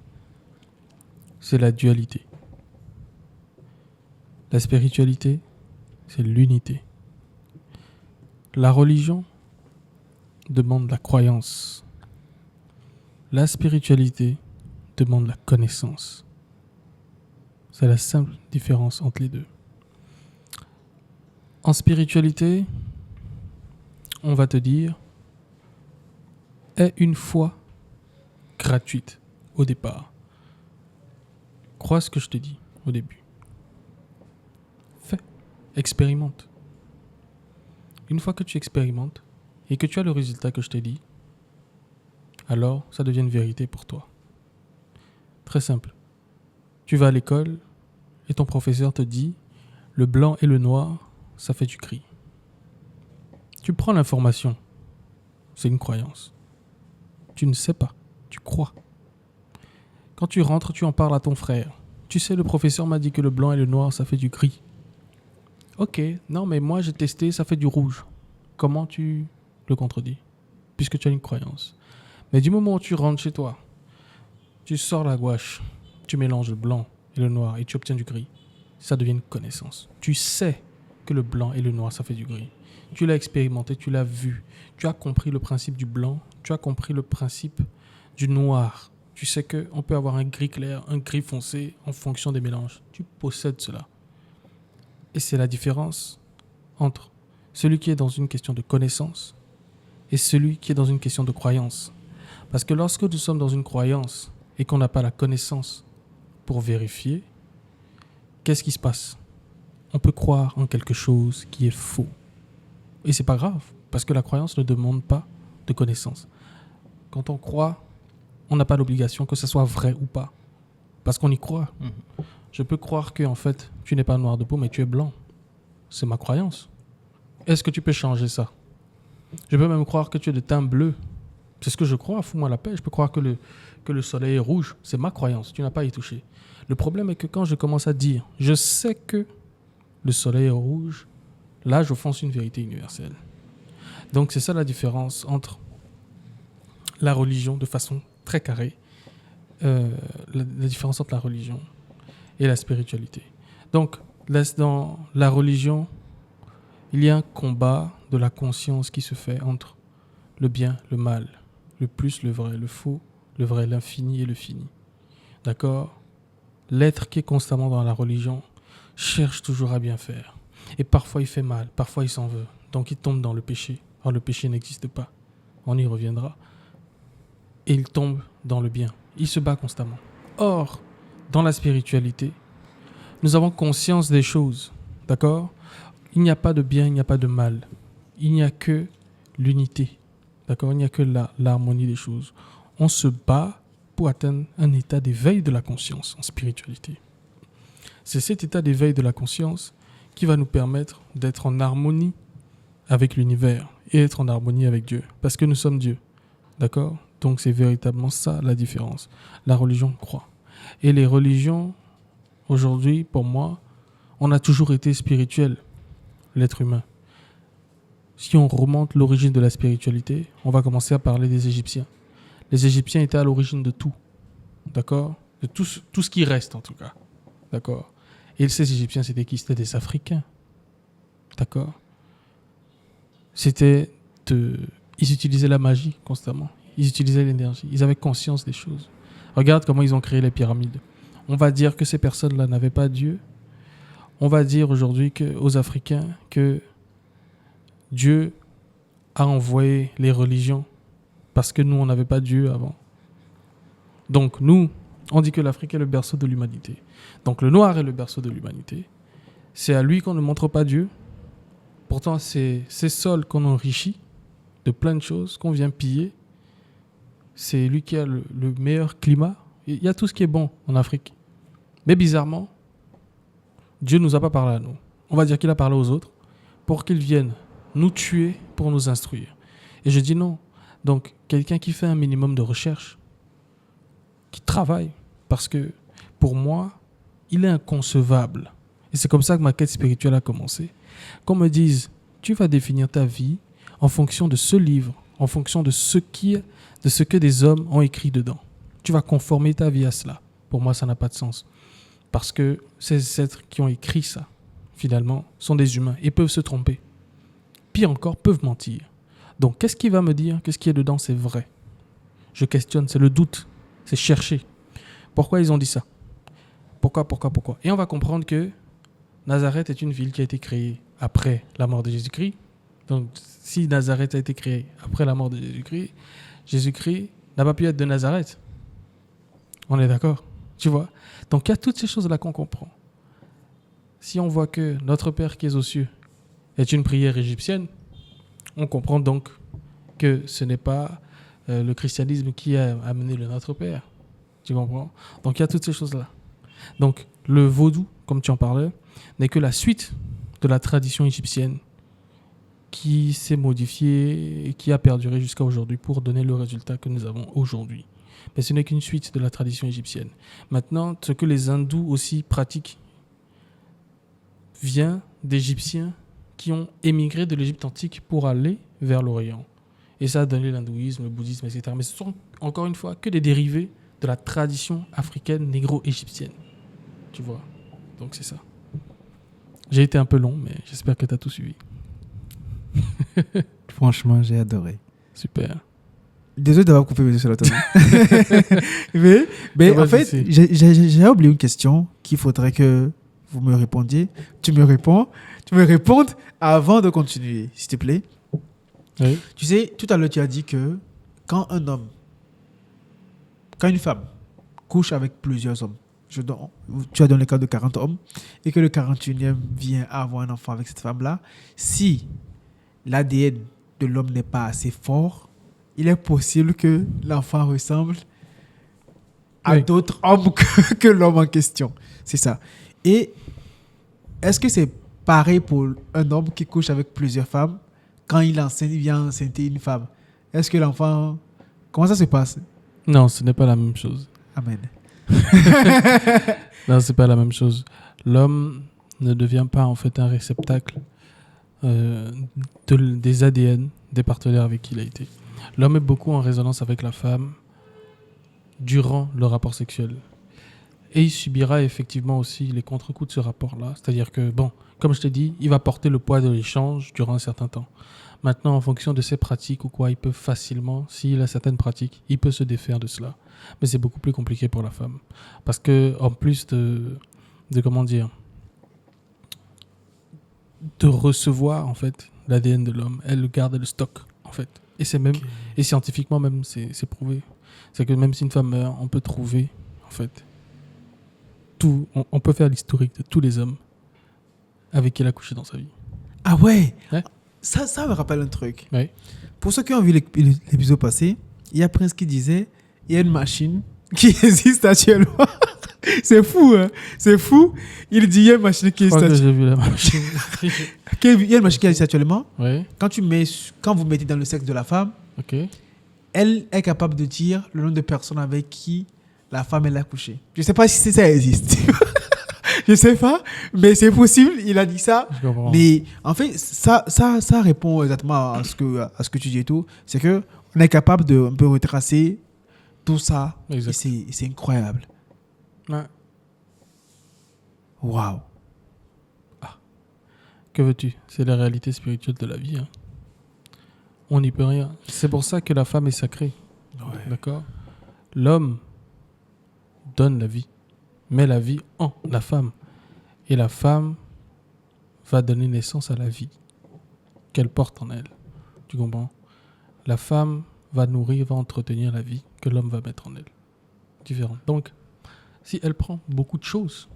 c'est la dualité. La spiritualité, c'est l'unité. La religion demande la croyance. La spiritualité demande la connaissance. C'est la simple différence entre les deux. En spiritualité, on va te dire, aie une foi gratuite au départ. Crois ce que je te dis au début. Fais, expérimente. Une fois que tu expérimentes et que tu as le résultat que je t'ai dit, alors ça devient une vérité pour toi. Très simple. Tu vas à l'école et ton professeur te dit le blanc et le noir, ça fait du gris. Tu prends l'information. C'est une croyance. Tu ne sais pas. Tu crois. Quand tu rentres, tu en parles à ton frère. Tu sais, le professeur m'a dit que le blanc et le noir, ça fait du gris. Ok, non, mais moi j'ai testé, ça fait du rouge. Comment tu le contredis? Puisque tu as une croyance. Mais du moment où tu rentres chez toi, tu sors la gouache, tu mélanges le blanc et le noir et tu obtiens du gris, ça devient une connaissance. Tu sais que le blanc et le noir, ça fait du gris. Tu l'as expérimenté, tu l'as vu. Tu as compris le principe du blanc, tu as compris le principe du noir. Tu sais qu'on peut avoir un gris clair, un gris foncé en fonction des mélanges. Tu possèdes cela. Et c'est la différence entre celui qui est dans une question de connaissance et celui qui est dans une question de croyance. Parce que lorsque nous sommes dans une croyance et qu'on n'a pas la connaissance pour vérifier, qu'est-ce qui se passe? On peut croire en quelque chose qui est faux. Et c'est pas grave, parce que la croyance ne demande pas de connaissance. Quand on croit, on n'a pas l'obligation que ce soit vrai ou pas. Parce qu'on y croit. Je peux croire que, en fait, tu n'es pas noir de peau, mais tu es blanc. C'est ma croyance. Est-ce que tu peux changer ça? Je peux même croire que tu es de teint bleu. C'est ce que je crois, fous-moi la paix. Je peux croire que le soleil est rouge. C'est ma croyance, tu n'as pas à y toucher. Le problème est que quand je commence à dire, je sais que le soleil est rouge, là, j'offense une vérité universelle. Donc, c'est ça la différence entre la religion, de façon très carrée, la différence entre la religion et la spiritualité. Donc, dans la religion, il y a un combat de la conscience qui se fait entre le bien, le mal, le plus, le vrai, le faux, le vrai, l'infini et le fini. D'accord? L'être qui est constamment dans la religion cherche toujours à bien faire. Et parfois il fait mal, parfois il s'en veut. Donc il tombe dans le péché. Or le péché n'existe pas. On y reviendra. Et il tombe dans le bien. Il se bat constamment. Or, dans la spiritualité, nous avons conscience des choses. D'accord? Il n'y a pas de bien, il n'y a pas de mal. Il n'y a que l'unité. D'accord? Il n'y a que l'harmonie des choses. On se bat pour atteindre un état d'éveil de la conscience en spiritualité. C'est cet état d'éveil de la conscience qui va nous permettre d'être en harmonie avec l'univers et être en harmonie avec Dieu. Parce que nous sommes Dieu. D'accord? Donc c'est véritablement ça la différence. La religion croit. Et les religions, aujourd'hui, pour moi, on a toujours été spirituel, l'être humain. Si on remonte l'origine de la spiritualité, on va commencer à parler des Égyptiens. Les Égyptiens étaient à l'origine de tout. D'accord? De tout ce qui reste, en tout cas. D'accord? Et ces Égyptiens, c'était qui? C'était des Africains. D'accord? Ils utilisaient la magie constamment. Ils utilisaient l'énergie. Ils avaient conscience des choses. Regarde comment ils ont créé les pyramides. On va dire que ces personnes-là n'avaient pas Dieu. On va dire aujourd'hui aux Africains que Dieu a envoyé les religions parce que nous, on n'avait pas Dieu avant. Donc nous, on dit que l'Afrique est le berceau de l'humanité. Donc le noir est le berceau de l'humanité. C'est à lui qu'on ne montre pas Dieu. Pourtant, c'est ces sols qu'on enrichit de plein de choses, qu'on vient piller. C'est lui qui a le meilleur climat. Il y a tout ce qui est bon en Afrique. Mais bizarrement, Dieu ne nous a pas parlé à nous. On va dire qu'il a parlé aux autres pour qu'ils viennent nous tuer pour nous instruire. Et je dis non. Donc, quelqu'un qui fait un minimum de recherche, qui travaille, parce que pour moi, il est inconcevable. Et c'est comme ça que ma quête spirituelle a commencé. Qu'on me dise, tu vas définir ta vie en fonction de ce livre, en fonction de ce que des hommes ont écrit dedans. Tu vas conformer ta vie à cela. Pour moi, ça n'a pas de sens. Parce que ces êtres qui ont écrit ça, finalement, sont des humains et peuvent se tromper. Pire encore, peuvent mentir. Donc, qu'est-ce qui va me dire que ce qui est dedans, c'est vrai? Je questionne, c'est le doute, c'est chercher. Pourquoi ils ont dit ça? Pourquoi? Et on va comprendre que Nazareth est une ville qui a été créée après la mort de Jésus-Christ. Donc, si Nazareth a été créée après la mort de Jésus-Christ, Jésus-Christ n'a pas pu être de Nazareth. On est d'accord? Tu vois? Donc, il y a toutes ces choses-là qu'on comprend. Si on voit que notre Père qui est aux cieux est une prière égyptienne, on comprend donc que ce n'est pas le christianisme qui a amené le Notre Père. Tu comprends? Donc, il y a toutes ces choses-là. Donc, le vaudou, comme tu en parlais, n'est que la suite de la tradition égyptienne qui s'est modifiée et qui a perduré jusqu'à aujourd'hui pour donner le résultat que nous avons aujourd'hui. Mais ce n'est qu'une suite de la tradition égyptienne. Maintenant, ce que les hindous aussi pratiquent vient d'Égyptiens qui ont émigré de l'Égypte antique pour aller vers l'Orient. Et ça a donné l'hindouisme, le bouddhisme, etc. Mais ce sont, encore une fois, que des dérivés de la tradition africaine négro-égyptienne. Tu vois? Donc c'est ça. J'ai été un peu long, mais j'espère que tu as tout suivi. Franchement, j'ai adoré. Super. Désolé d'avoir coupé M. Salatomi. mais Pas en de fait, souci. j'ai oublié une question qu'il faudrait que vous me répondiez. Tu me répondes avant de continuer, s'il te plaît. Oui. Tu sais, tout à l'heure, tu as dit que quand une femme couche avec plusieurs hommes, tu as donné le cas de 40 hommes, et que le 41e vient avoir un enfant avec cette femme-là, si l'ADN de l'homme n'est pas assez fort, il est possible que l'enfant ressemble à Oui. d'autres hommes que l'homme en question. C'est ça. Et est-ce que c'est pareil pour un homme qui couche avec plusieurs femmes quand il vient enceinter une femme? Est-ce que l'enfant... Comment ça se passe? Non, ce n'est pas la même chose. Amen. Non, c'est pas la même chose. L'homme ne devient pas en fait un réceptacle des ADN des partenaires avec qui il a été. L'homme est beaucoup en résonance avec la femme durant le rapport sexuel. Et il subira effectivement aussi les contre-coups de ce rapport-là. C'est-à-dire que, bon, comme je t'ai dit, il va porter le poids de l'échange durant un certain temps. Maintenant, en fonction de ses pratiques ou quoi, il peut facilement, s'il a certaines pratiques, il peut se défaire de cela. Mais c'est beaucoup plus compliqué pour la femme. Parce que, en plus de comment dire, de recevoir, en fait, l'ADN de l'homme, elle le garde, elle le stocke, en fait. Et c'est même, et scientifiquement même, c'est prouvé. C'est que même si une femme meurt, on peut trouver, en fait, on peut faire l'historique de tous les hommes avec qui elle a couché dans sa vie. Ah ouais, Ouais. Ça me rappelle un truc. Oui. Pour ceux qui ont vu l'épisode passé, il y a Prince qui disait il y a une machine qui existe actuellement. C'est fou, hein? C'est fou. Il dit il y a une machine qui Je existe crois que actuellement. j'ai vu la machine. Il y a une machine qui existe actuellement. Oui, Quand vous mettez dans le sexe de la femme, ok. elle est capable de dire le nombre de personnes avec qui la femme elle a couché. Je ne sais pas si ça existe. Je ne sais pas, mais c'est possible. Il a dit ça. Je comprends. Mais en fait, ça répond exactement à ce que tu dis et tout. C'est que on est capable de un peu retracer tout ça. Exact. Et c'est incroyable. Ouais. Waouh. Que veux-tu? C'est la réalité spirituelle de la vie. Hein. On n'y peut rien. C'est pour ça que la femme est sacrée. D'accord? L'homme donne la vie, met la vie en la femme. Et la femme va donner naissance à la vie qu'elle porte en elle. Tu comprends? La femme va nourrir, va entretenir la vie que l'homme va mettre en elle. Différent. Donc, si elle prend beaucoup de choses,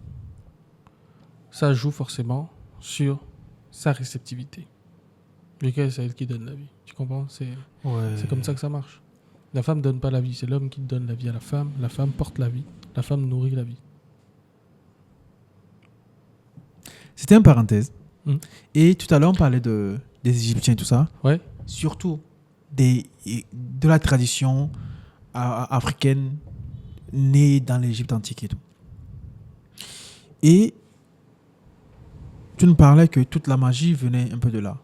ça joue forcément sur sa réceptivité. Vu que c'est elle qui donne la vie. Tu comprends? C'est comme ça que ça marche. La femme ne donne pas la vie, c'est l'homme qui donne la vie à la femme. La femme porte la vie. La femme nourrit la vie. C'était une parenthèse. Mm. Et tout à l'heure, on parlait des Égyptiens et tout ça. Ouais. Surtout de la tradition africaine née dans l'Égypte antique et tout. Et tu nous parlais que toute la magie venait un peu de là.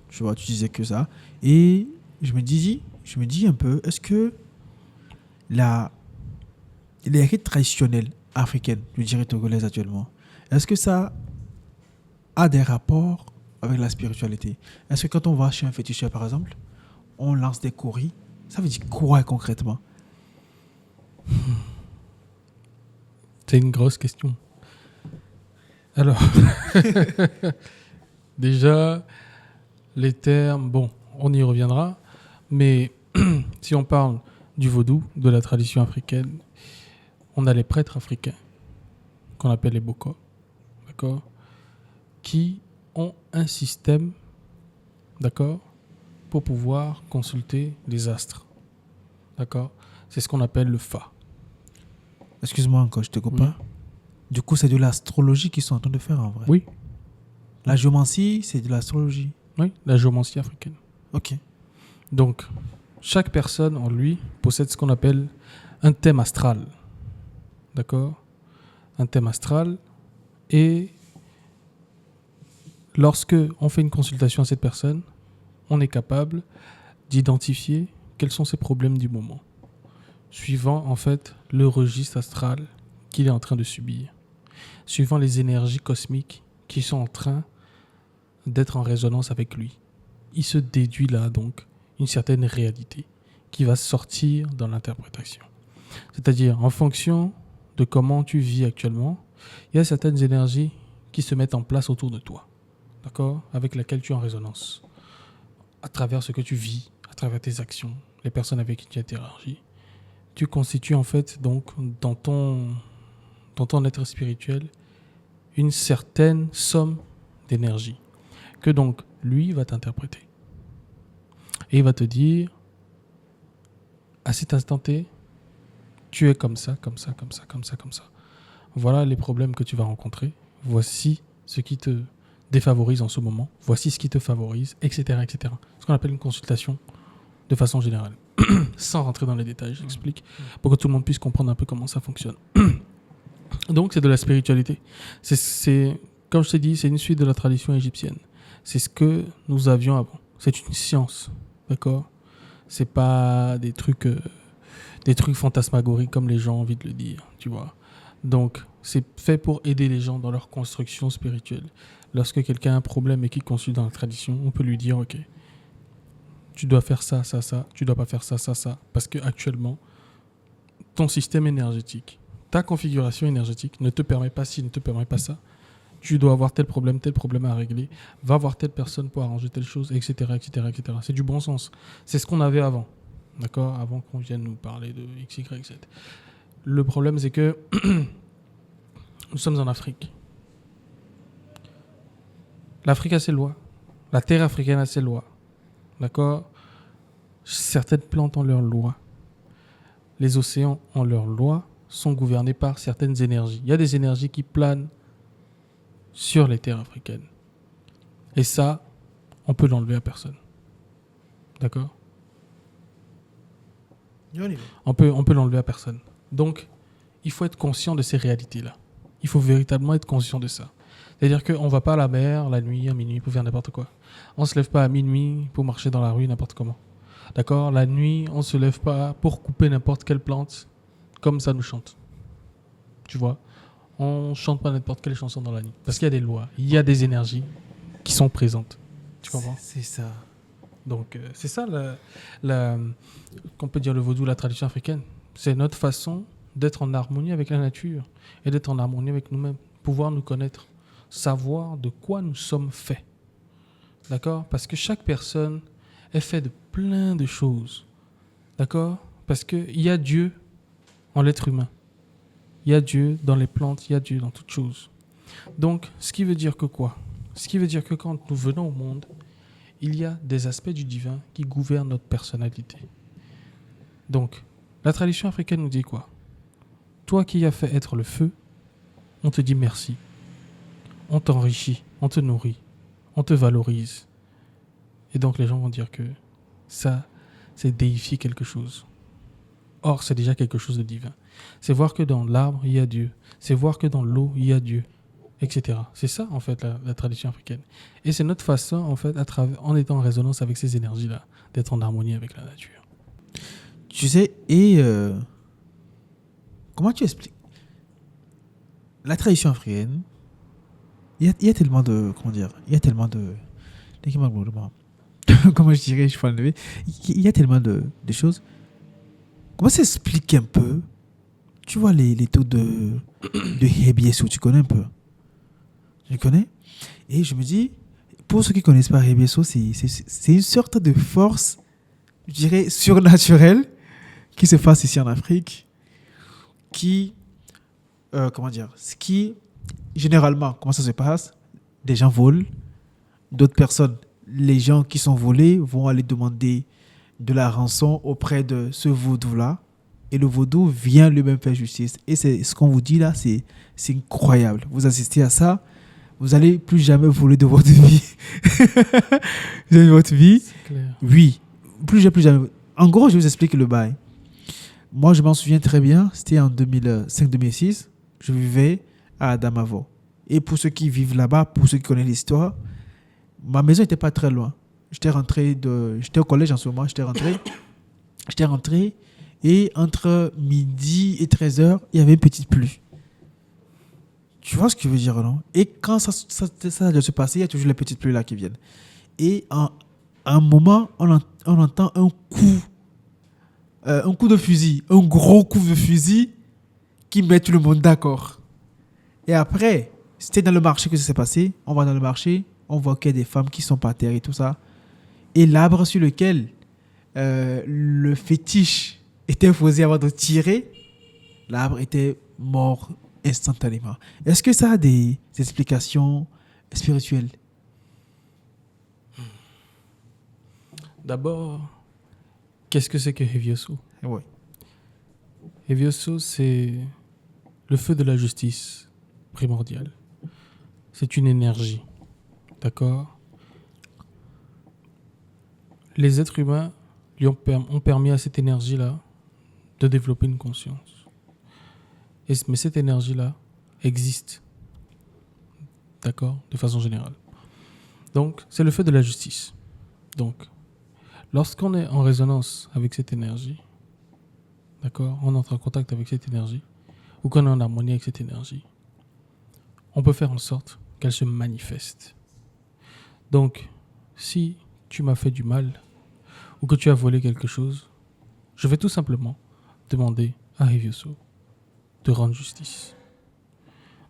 Tu vois, tu disais que ça. Et je me dis un peu, est-ce que les rites traditionnels africaines, je dirais togolaises actuellement, est-ce que ça a des rapports avec la spiritualité? Est-ce que quand on va chez un féticheur, par exemple, on lance des courris? Ça veut dire quoi concrètement? C'est une grosse question. Alors, déjà, les termes, bon, on y reviendra, mais si on parle du vaudou, de la tradition africaine, on a les prêtres africains, qu'on appelle les boko, d'accord, qui ont un système, d'accord, pour pouvoir consulter les astres, d'accord. C'est ce qu'on appelle le Fa. Excuse-moi encore, je te coupe pas. Du coup, c'est de l'astrologie qu'ils sont en train de faire en vrai. Oui. La géomancie, c'est de l'astrologie. Oui, la géomancie africaine. Ok. Donc, chaque personne en lui possède ce qu'on appelle un thème astral. D'accord? Un thème astral. Et lorsque on fait une consultation à cette personne, on est capable d'identifier quels sont ses problèmes du moment, suivant en fait le registre astral qu'il est en train de subir, suivant les énergies cosmiques qui sont en train d'être en résonance avec lui. il se déduit là donc une certaine réalité qui va sortir dans l'interprétation. C'est-à-dire, en fonction de comment tu vis actuellement, il y a certaines énergies qui se mettent en place autour de toi, d'accord, avec lesquelles tu es en résonance, à travers ce que tu vis, à travers tes actions, les personnes avec qui tu interagis. Tu constitues en fait donc dans ton être spirituel une certaine somme d'énergie que donc lui va t'interpréter. Et il va te dire, à cet instant T, tu es comme ça, comme ça, comme ça, comme ça, comme ça. Voilà les problèmes que tu vas rencontrer. Voici ce qui te défavorise en ce moment. Voici ce qui te favorise, etc., etc. Ce qu'on appelle une consultation de façon générale. Sans rentrer dans les détails, j'explique, pour que tout le monde puisse comprendre un peu comment ça fonctionne. Donc, c'est de la spiritualité. C'est, comme je t'ai dit, c'est une suite de la tradition égyptienne. C'est ce que nous avions avant. C'est une science, d'accord ? C'est pas des trucs fantasmagoriques comme les gens ont envie de le dire, tu vois. Donc, c'est fait pour aider les gens dans leur construction spirituelle. Lorsque quelqu'un a un problème et qu'il consulte dans la tradition, on peut lui dire, ok, tu dois faire ça, ça, ça, tu dois pas faire ça, ça, ça. Parce que actuellement, ton système énergétique, ta configuration énergétique ne te permet pas ci, ne te permet pas ça. Tu dois avoir tel problème à régler. Va voir telle personne pour arranger telle chose, etc., etc., etc. C'est du bon sens. C'est ce qu'on avait avant. D'accord ? Avant qu'on vienne nous parler de X, Y, Z. Le problème, c'est que nous sommes en Afrique. L'Afrique a ses lois. La terre africaine a ses lois. D'accord ? Certaines plantes ont leurs lois. Les océans ont leurs lois, sont gouvernés par certaines énergies. Il y a des énergies qui planent sur les terres africaines. Et ça, on peut l'enlever à personne. D'accord ? On peut l'enlever à personne. Donc, il faut être conscient de ces réalités-là. Il faut véritablement être conscient de ça. C'est-à-dire qu'on ne va pas à la mer la nuit, à minuit, pour faire n'importe quoi. On ne se lève pas à minuit pour marcher dans la rue n'importe comment. D'accord ? La nuit, on ne se lève pas pour couper n'importe quelle plante comme ça nous chante. Tu vois ? On ne chante pas n'importe quelle chanson dans la nuit. Parce qu'il y a des lois, il y a des énergies qui sont présentes. Tu comprends ? C'est ça. Donc, c'est ça qu'on peut dire le vaudou, la tradition africaine. C'est notre façon d'être en harmonie avec la nature et d'être en harmonie avec nous-mêmes. Pouvoir nous connaître, savoir de quoi nous sommes faits. D'accord ? Parce que chaque personne est faite de plein de choses. D'accord ? Parce qu'il y a Dieu en l'être humain. Il y a Dieu dans les plantes, il y a Dieu dans toutes choses. Donc, ce qui veut dire que quoi ? Ce qui veut dire que quand nous venons au monde, il y a des aspects du divin qui gouvernent notre personnalité. Donc, la tradition africaine nous dit quoi ? Toi qui as fait être le feu, on te dit merci. On t'enrichit, on te nourrit, on te valorise. Et donc les gens vont dire que ça, c'est déifier quelque chose. Or, c'est déjà quelque chose de divin. C'est voir que dans l'arbre, il y a Dieu. C'est voir que dans l'eau, il y a Dieu, etc. C'est ça, en fait, la tradition africaine. Et c'est notre façon, en fait, en étant en résonance avec ces énergies-là, d'être en harmonie avec la nature. Tu sais, et comment tu expliques la tradition africaine? Il y a tellement de, comment dire, il y a tellement de, comment je dirais, je peux enlever. Il y a tellement de choses. Comment ça explique un peu? Tu vois les taux de Hebieso, tu connais un peu? Tu connais? Et je me dis, pour ceux qui ne connaissent pas Hebieso, c'est une sorte de force, je dirais, surnaturelle qui se passe ici en Afrique, qui, généralement, comment ça se passe? Des gens volent, d'autres personnes, les gens qui sont volés vont aller demander de la rançon auprès de ce vaudou-là, et le vaudou vient lui-même faire justice. Et c'est ce qu'on vous dit là, c'est incroyable. Vous assistez à ça, vous n'allez plus jamais voler de votre vie. De votre vie. C'est clair. Oui, plus jamais. En gros, je vous explique le bail. Moi, je m'en souviens très bien, c'était en 2005-2006, je vivais à Adamawa. Et pour ceux qui vivent là-bas, pour ceux qui connaissent l'histoire, ma maison n'était pas très loin. J'étais au collège en ce moment, j'étais rentré et entre midi et 13h, il y avait une petite pluie. Tu vois ce que je veux dire, non? Et quand ça doit se passer, il y a toujours les petites pluies là qui viennent. Et à un moment, on entend un coup de fusil, un gros coup de fusil qui met tout le monde d'accord. Et après, c'était dans le marché que ça s'est passé. On va dans le marché, on voit qu'il y a des femmes qui sont par terre et tout ça. Et l'arbre sur lequel le fétiche était posé avant de tirer, l'arbre était mort instantanément. Est-ce que ça a des explications spirituelles? D'abord, qu'est-ce que c'est que Hevioso? Oui. Hevioso, c'est le feu de la justice primordial. C'est une énergie. D'accord? Les êtres humains lui ont permis à cette énergie-là de développer une conscience. Mais cette énergie-là existe. D'accord? De façon générale. Donc, c'est le feu de la justice. Donc, lorsqu'on est en résonance avec cette énergie, d'accord? On entre en contact avec cette énergie, ou qu'on est en harmonie avec cette énergie, on peut faire en sorte qu'elle se manifeste. Donc, si tu m'as fait du mal, ou que tu as volé quelque chose, je vais tout simplement demander à Hevioso de rendre justice.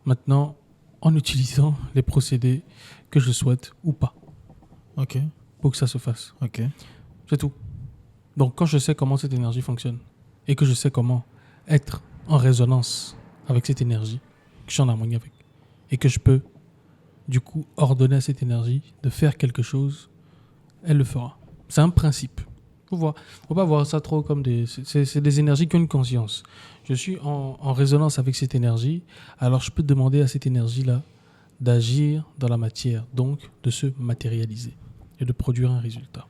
Maintenant, en utilisant les procédés que je souhaite ou pas. Ok. Pour que ça se fasse. Ok. C'est tout. Donc, quand je sais comment cette énergie fonctionne, et que je sais comment être en résonance avec cette énergie, que je suis en harmonie avec, et que je peux, du coup, ordonner à cette énergie de faire quelque chose, elle le fera. C'est un principe. Faut pas voir ça trop comme c'est des énergies qui ont une conscience. Je suis en résonance avec cette énergie, alors je peux demander à cette énergie-là d'agir dans la matière, donc de se matérialiser et de produire un résultat.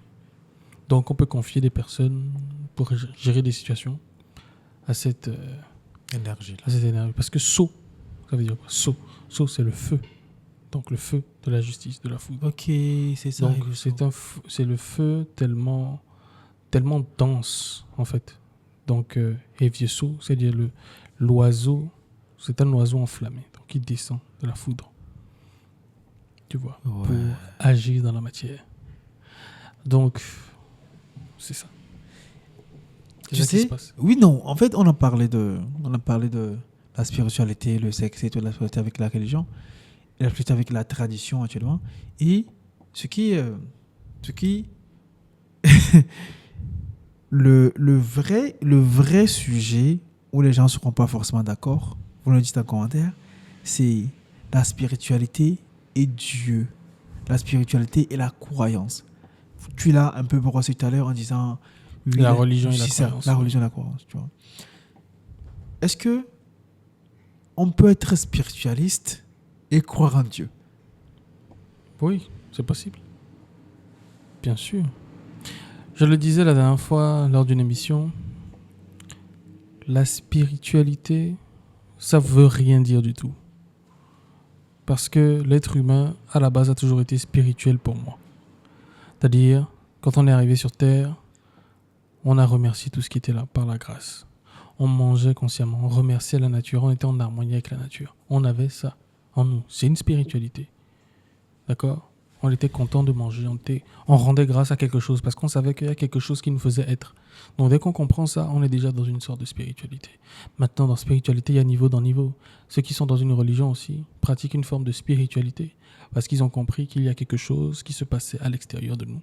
Donc on peut confier des personnes pour gérer des situations à cette énergie. Parce que So, ça veut dire quoi? So, c'est le feu. Donc le feu de la justice, de la foudre. Ok, c'est ça. Donc c'est le feu tellement dense, en fait. Donc Hevioso, c'est-à-dire l'oiseau, c'est un oiseau enflammé. Donc il descend de la foudre. Tu vois, Ouais. pour agir dans la matière. Donc, c'est ça. C'est Tu ça qui se sais, passe. oui, non. En fait, on a parlé de la spiritualité, le sexe et tout, la spiritualité avec la religion, et la spiritualité avec la tradition actuellement. Et ce qui le vrai sujet où les gens ne seront pas forcément d'accord, vous le dites en commentaire, c'est la spiritualité et Dieu. La spiritualité et la croyance. Tu l'as un peu brossé tout à l'heure en disant... oui, La religion et la c'est ça, croyance. la religion et la croyance, tu vois. Est-ce que on peut être spiritualiste et croire en Dieu? Oui, c'est possible. Bien sûr. Je le disais la dernière fois lors d'une émission, la spiritualité, ça veut rien dire du tout. Parce que l'être humain, à la base, a toujours été spirituel pour moi. C'est-à-dire, quand on est arrivé sur Terre, on a remercié tout ce qui était là par la grâce. On mangeait consciemment, on remerciait la nature, on était en harmonie avec la nature. On avait ça en nous. C'est une spiritualité. D'accord ? On était content de manger, on rendait grâce à quelque chose parce qu'on savait qu'il y a quelque chose qui nous faisait être. Donc dès qu'on comprend ça, on est déjà dans une sorte de spiritualité. Maintenant, dans la spiritualité, il y a niveau dans niveau. Ceux qui sont dans une religion aussi pratiquent une forme de spiritualité parce qu'ils ont compris qu'il y a quelque chose qui se passait à l'extérieur de nous,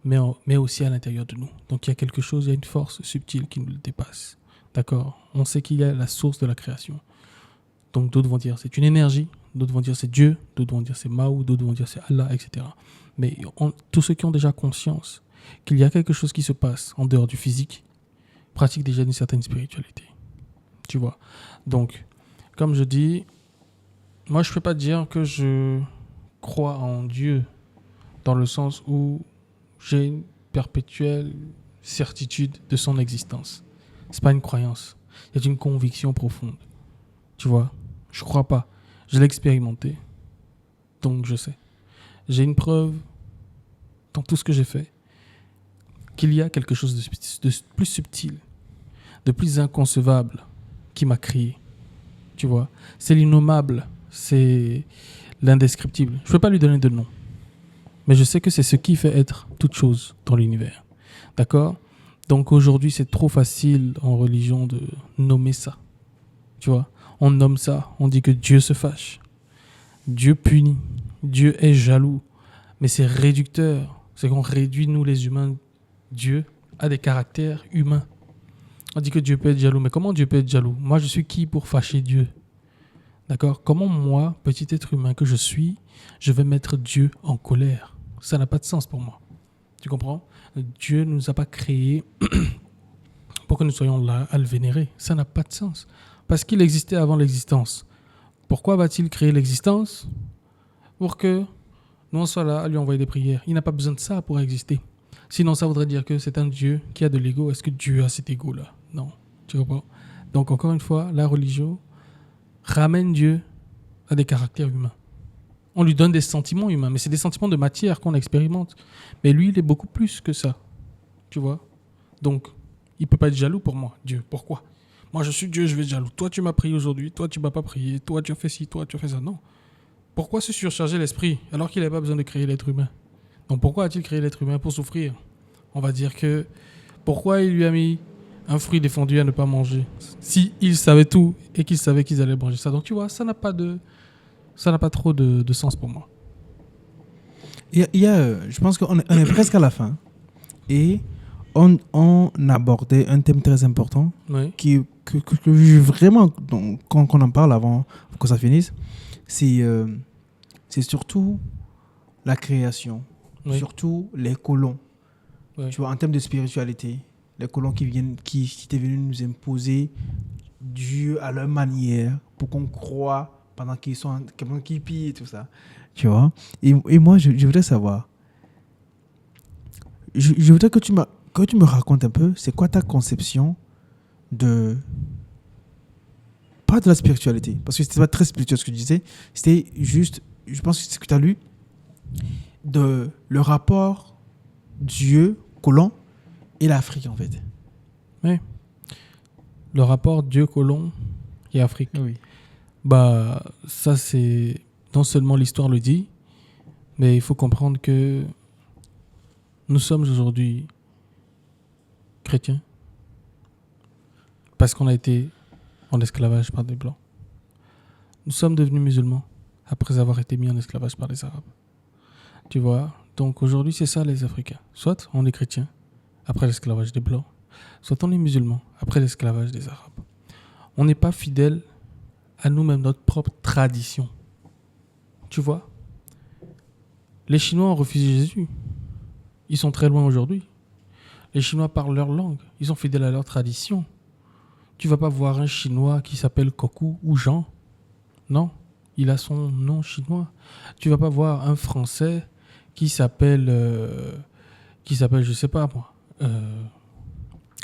mais aussi à l'intérieur de nous. Donc il y a quelque chose, il y a une force subtile qui nous dépasse. D'accord ? On sait qu'il y a la source de la création. Donc d'autres vont dire c'est une énergie, d'autres vont dire c'est Dieu, d'autres vont dire c'est Mao, d'autres vont dire c'est Allah, etc. Mais tous ceux qui ont déjà conscience qu'il y a quelque chose qui se passe en dehors du physique pratiquent déjà une certaine spiritualité. Tu vois ? Donc, comme je dis, moi je ne peux pas dire que je crois en Dieu dans le sens où j'ai une perpétuelle certitude de son existence. Ce n'est pas une croyance, c'est une conviction profonde. Tu vois ? Je ne crois pas. Je l'ai expérimenté. Donc je sais. J'ai une preuve dans tout ce que j'ai fait qu'il y a quelque chose de plus subtil, de plus inconcevable qui m'a créé. Tu vois ? C'est l'innommable. C'est l'indescriptible. Je ne peux pas lui donner de nom. Mais je sais que c'est ce qui fait être toute chose dans l'univers. D'accord? Donc aujourd'hui, c'est trop facile en religion de nommer ça. Tu vois? On nomme ça, on dit que Dieu se fâche. Dieu punit. Dieu est jaloux. Mais c'est réducteur. C'est qu'on réduit, nous les humains, Dieu a des caractères humains. On dit que Dieu peut être jaloux. Mais comment Dieu peut être jaloux? Moi, je suis qui pour fâcher Dieu? D'accord? Comment moi, petit être humain que je suis, je vais mettre Dieu en colère? Ça n'a pas de sens pour moi. Tu comprends? Dieu ne nous a pas créés pour que nous soyons là à le vénérer. Ça n'a pas de sens. Parce qu'il existait avant l'existence. Pourquoi va-t-il créer l'existence? Pour que nous on soit là à lui envoyer des prières. Il n'a pas besoin de ça pour exister. Sinon, ça voudrait dire que c'est un Dieu qui a de l'ego. Est-ce que Dieu a cet ego-là? Non. Tu comprends? Donc, encore une fois, la religion ramène Dieu à des caractères humains. On lui donne des sentiments humains, mais c'est des sentiments de matière qu'on expérimente. Mais lui, il est beaucoup plus que ça. Tu vois? Donc, il ne peut pas être jaloux pour moi, Dieu. Pourquoi? Moi, je suis Dieu, je vais être jaloux. Toi, tu m'as prié aujourd'hui. Toi, tu ne m'as pas prié. Toi, tu as fait ci. Toi, tu as fait ça. Non. Pourquoi se surcharger l'esprit alors qu'il n'avait pas besoin de créer l'être humain? Donc, pourquoi a-t-il créé l'être humain? Pour souffrir. On va dire que pourquoi il lui a mis un fruit défendu à ne pas manger si il savait tout et qu'il savait qu'ils allaient manger ça. Donc, tu vois, ça n'a pas trop de sens pour moi. Je pense qu'on est, on est presque à la fin. Et on abordait un thème très important Oui. que je vraiment, donc, qu'on en parle avant que ça finisse. C'est surtout la création. Oui. Surtout les colons. Oui. Tu vois, en termes de spiritualité, les colons qui étaient venus nous imposer Dieu à leur manière pour qu'on croit pendant qu'ils pillent et tout ça. Tu vois. Et moi, je voudrais savoir. Je voudrais que tu me racontes un peu, c'est quoi ta conception de. Pas de la spiritualité, parce que c'était pas très spirituel ce que tu disais, c'était juste, je pense que c'est ce que tu as lu, de le rapport Dieu-colon et l'Afrique en fait. Oui. Le rapport Dieu-colon et Afrique. Oui. Bah, ça, c'est. Non seulement l'histoire le dit, mais il faut comprendre que nous sommes aujourd'hui chrétiens parce qu'on a été en esclavage par des Blancs. Nous sommes devenus musulmans après avoir été mis en esclavage par les Arabes. Tu vois? Donc aujourd'hui, c'est ça les Africains. Soit on est chrétiens après l'esclavage des Blancs, soit on est musulmans après l'esclavage des Arabes. On n'est pas fidèle à nous-mêmes, notre propre tradition. Tu vois? Les Chinois ont refusé Jésus. Ils sont très loin aujourd'hui. Les Chinois parlent leur langue. Ils sont fidèles à leur tradition. Tu vas pas voir un Chinois qui s'appelle Koku ou Jean. Non, il a son nom chinois. Tu vas pas voir un Français qui s'appelle, je sais pas moi,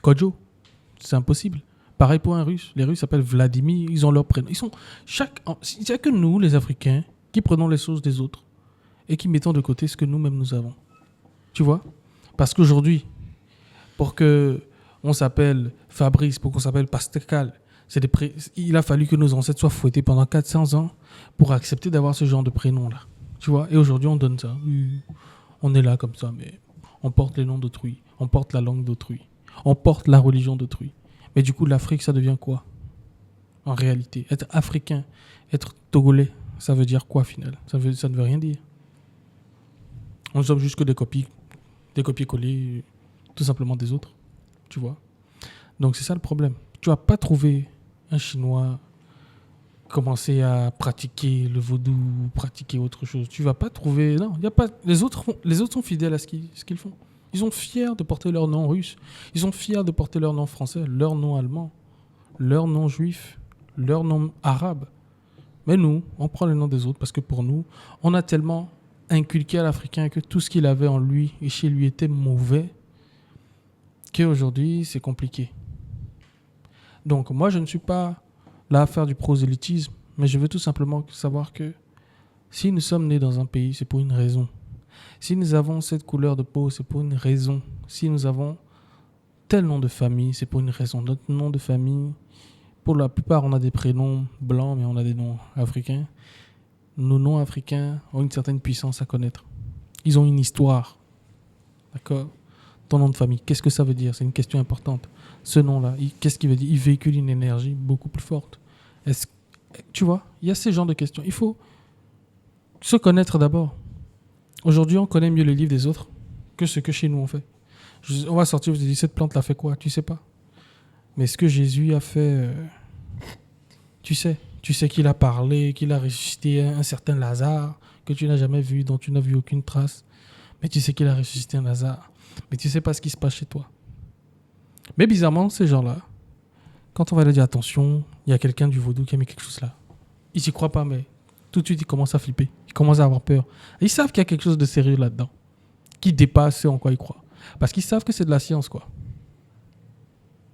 Kojo. C'est impossible. Pareil pour un Russe. Les Russes s'appellent Vladimir. Ils ont leur prénom. Il n'y a que nous, les Africains, qui prenons les choses des autres et qui mettons de côté ce que nous-mêmes nous avons. Tu vois? Parce qu'aujourd'hui, pour que on s'appelle Fabrice, pour qu'on s'appelle Pascal, il a fallu que nos ancêtres soient fouettés pendant 400 ans pour accepter d'avoir ce genre de prénom-là. Tu vois? Et aujourd'hui, on donne ça. On est là comme ça, mais on porte les noms d'autrui. On porte la langue d'autrui. On porte la religion d'autrui. Mais du coup, l'Afrique, ça devient quoi? En réalité, être africain, être togolais, ça veut dire quoi, final? Ça ne veut rien dire. On ne sommes juste que des copier-coller, tout simplement des autres. Tu vois? Donc, c'est ça le problème. Tu vas pas trouver un Chinois commencer à pratiquer le vaudou, pratiquer autre chose. Tu vas pas trouver... Non, y a pas... Les autres sont fidèles à ce qu'ils font. Ils sont fiers de porter leur nom russe. Ils sont fiers de porter leur nom français, leur nom allemand, leur nom juif, leur nom arabe. Mais nous, on prend le nom des autres parce que pour nous, on a tellement inculqué à l'Africain que tout ce qu'il avait en lui et chez lui était mauvais qu'aujourd'hui, c'est compliqué. Donc, moi, je ne suis pas là à faire du prosélytisme, mais je veux tout simplement savoir que si nous sommes nés dans un pays, c'est pour une raison. Si nous avons cette couleur de peau, c'est pour une raison. Si nous avons tel nom de famille, c'est pour une raison. Notre nom de famille, pour la plupart, on a des prénoms blancs, mais on a des noms africains. Nos noms africains ont une certaine puissance à connaître. Ils ont une histoire. D'accord? Ton nom de famille, qu'est-ce que ça veut dire? C'est une question importante. Ce nom-là, qu'est-ce qu'il veut dire? Il véhicule une énergie beaucoup plus forte. Tu vois, il y a ces genres de questions. Il faut se connaître d'abord. Aujourd'hui, on connaît mieux les livres des autres que ce que chez nous on fait. On va sortir, vous dites, cette plante-là fait quoi? Tu sais pas. Mais ce que Jésus a fait, tu sais. Tu sais qu'il a parlé, qu'il a ressuscité un certain Lazare que tu n'as jamais vu, dont tu n'as vu aucune trace. Mais tu sais qu'il a ressuscité un Lazare. Mais tu sais pas ce qui se passe chez toi. Mais bizarrement, ces gens-là, quand on va leur dire attention, il y a quelqu'un du vaudou qui a mis quelque chose là. Ils s'y croient pas, mais tout de suite, ils commencent à flipper. Ils commencent à avoir peur. Et ils savent qu'il y a quelque chose de sérieux là-dedans, qui dépasse ce en quoi ils croient. Parce qu'ils savent que c'est de la science, quoi.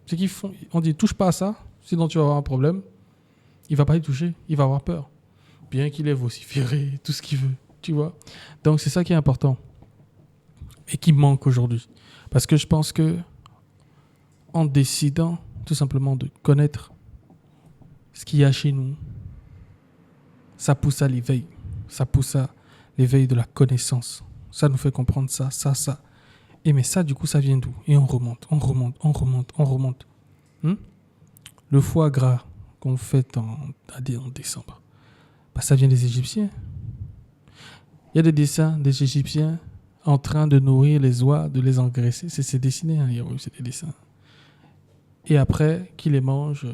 C'est qu'ils font, on dit, touche pas à ça, sinon tu vas avoir un problème. Il va pas y toucher, il va avoir peur. Bien qu'il ait vociféré, tout ce qu'il veut, tu vois. Donc c'est ça qui est important. Et qui manque aujourd'hui. Parce que je pense que en décidant tout simplement de connaître ce qu'il y a chez nous, ça pousse à l'éveil. Ça pousse à l'éveil de la connaissance. Ça nous fait comprendre ça. Et mais ça, du coup, ça vient d'où? Et on remonte. Le foie gras qu'on fait en décembre, bah, ça vient des Égyptiens. Il y a des dessins des Égyptiens en train de nourrir les oies, de les engraisser. C'est dessiné, hein, c'est des dessins. Et après, qui les mangent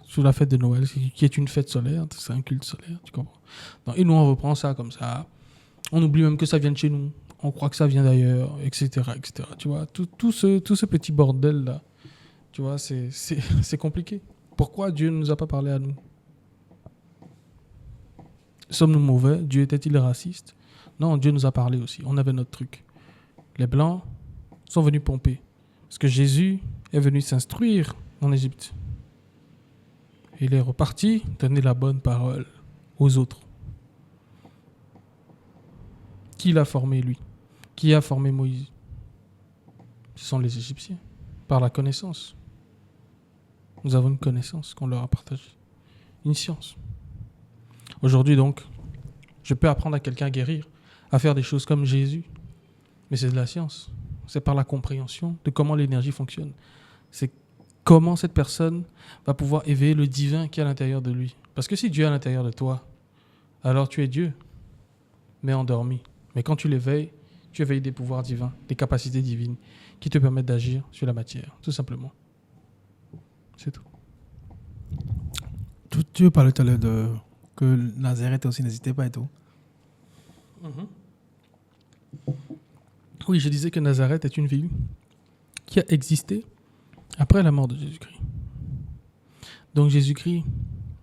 sous la fête de Noël, qui est une fête solaire, c'est un culte solaire, tu comprends? Donc, et nous, on reprend ça comme ça. On oublie même que ça vient de chez nous. On croit que ça vient d'ailleurs, etc. Tu vois, tout ce petit bordel-là, tu vois, c'est compliqué. Pourquoi Dieu ne nous a pas parlé à nous? Sommes-nous mauvais? Dieu était-il raciste? Non, Dieu nous a parlé aussi. On avait notre truc. Les Blancs sont venus pomper. Parce que Jésus est venu s'instruire en Égypte. Il est reparti donner la bonne parole aux autres. Qui l'a formé, lui? Qui a formé Moïse? Ce sont les Égyptiens, par la connaissance. Nous avons une connaissance qu'on leur a partagée. Une science. Aujourd'hui, donc, je peux apprendre à quelqu'un à guérir, à faire des choses comme Jésus. Mais c'est de la science. C'est par la compréhension de comment l'énergie fonctionne. C'est comment cette personne va pouvoir éveiller le divin qui est à l'intérieur de lui. Parce que si Dieu est à l'intérieur de toi, alors tu es Dieu, mais endormi. Mais quand tu l'éveilles, tu éveilles des pouvoirs divins, des capacités divines qui te permettent d'agir sur la matière, tout simplement. C'est tout. Tu parlais tout à l'heure de que Nazareth aussi n'hésitait pas et tout. Oui, je disais que Nazareth est une ville qui a existé après la mort de Jésus-Christ. Donc Jésus-Christ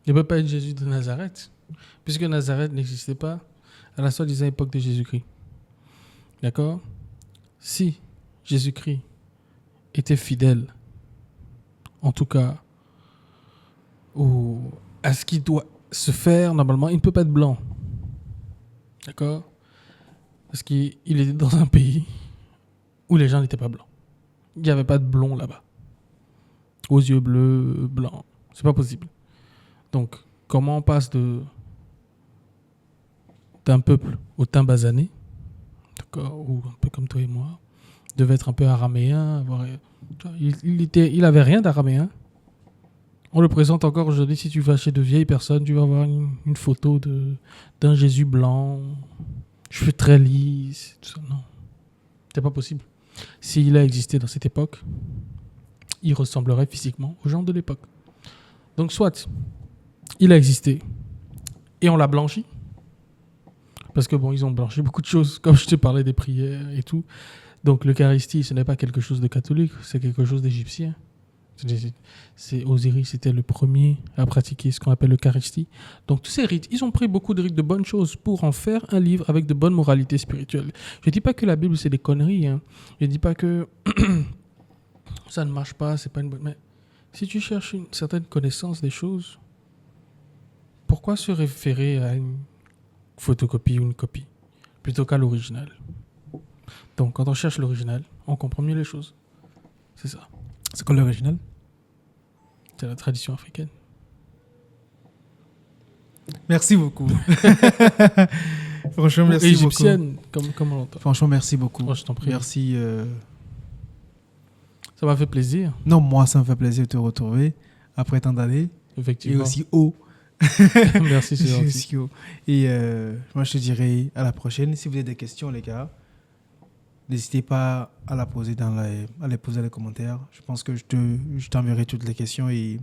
ne peut pas être Jésus de Nazareth, puisque Nazareth n'existait pas à la soi-disant époque de Jésus-Christ. D'accord? Si Jésus-Christ était fidèle, en tout cas, à ce qui doit se faire normalement, il ne peut pas être blanc. D'accord? Parce qu'il était dans un pays où les gens n'étaient pas blancs. Il n'y avait pas de blond là-bas. Aux yeux bleus, blancs. C'est pas possible. Donc, comment on passe d'un peuple au teint basané, d'accord, ou un peu comme toi et moi, devait être un peu araméen, il avait rien d'araméen. On le présente encore aujourd'hui. Si tu vas chez de vieilles personnes, tu vas voir une photo d'un Jésus blanc, cheveux très lisses, tout ça. Non, c'est pas possible. S'il a existé dans cette époque, il ressemblerait physiquement aux gens de l'époque. Donc soit il a existé et on l'a blanchi, parce que bon, ils ont blanchi beaucoup de choses, comme je te parlais des prières et tout. Donc l'Eucharistie, ce n'est pas quelque chose de catholique, c'est quelque chose d'égyptien. Osiris était le premier à pratiquer ce qu'on appelle l'Eucharistie. Donc tous ces rites, ils ont pris beaucoup de rites, de bonnes choses pour en faire un livre avec de bonnes moralités spirituelles. Je ne dis pas que la Bible c'est des conneries, hein. Je ne dis pas que ça ne marche pas, c'est pas une bonne... Mais si tu cherches une certaine connaissance des choses, pourquoi se référer à une photocopie ou une copie plutôt qu'à l'original? Donc quand on cherche l'original, on comprend mieux les choses. C'est ça. C'est quoi l'original? C'est la tradition africaine. Merci beaucoup. Franchement, Ou merci beaucoup. égyptienne, comme on l'entend. Franchement, merci beaucoup. Oh, je t'en prie. Merci. Ça m'a fait plaisir, Non, moi, ça me fait plaisir de te retrouver après tant d'années. Et effectivement. aussi haut. Merci, c'est gentil. Aussi haut. Et moi, je te dirai à la prochaine. Si vous avez des questions, les gars, n'hésitez pas à la poser à les poser dans les commentaires. Je pense que je t'enverrai toutes les questions et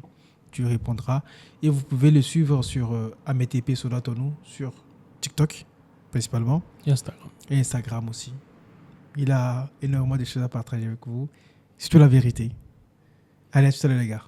tu répondras. Et vous pouvez le suivre sur AMTP Solatonou, sur TikTok principalement, Et Instagram. et Instagram aussi. Il a énormément de choses à partager avec vous. Surtout la vérité. Allez, à tout à l'heure, les gars.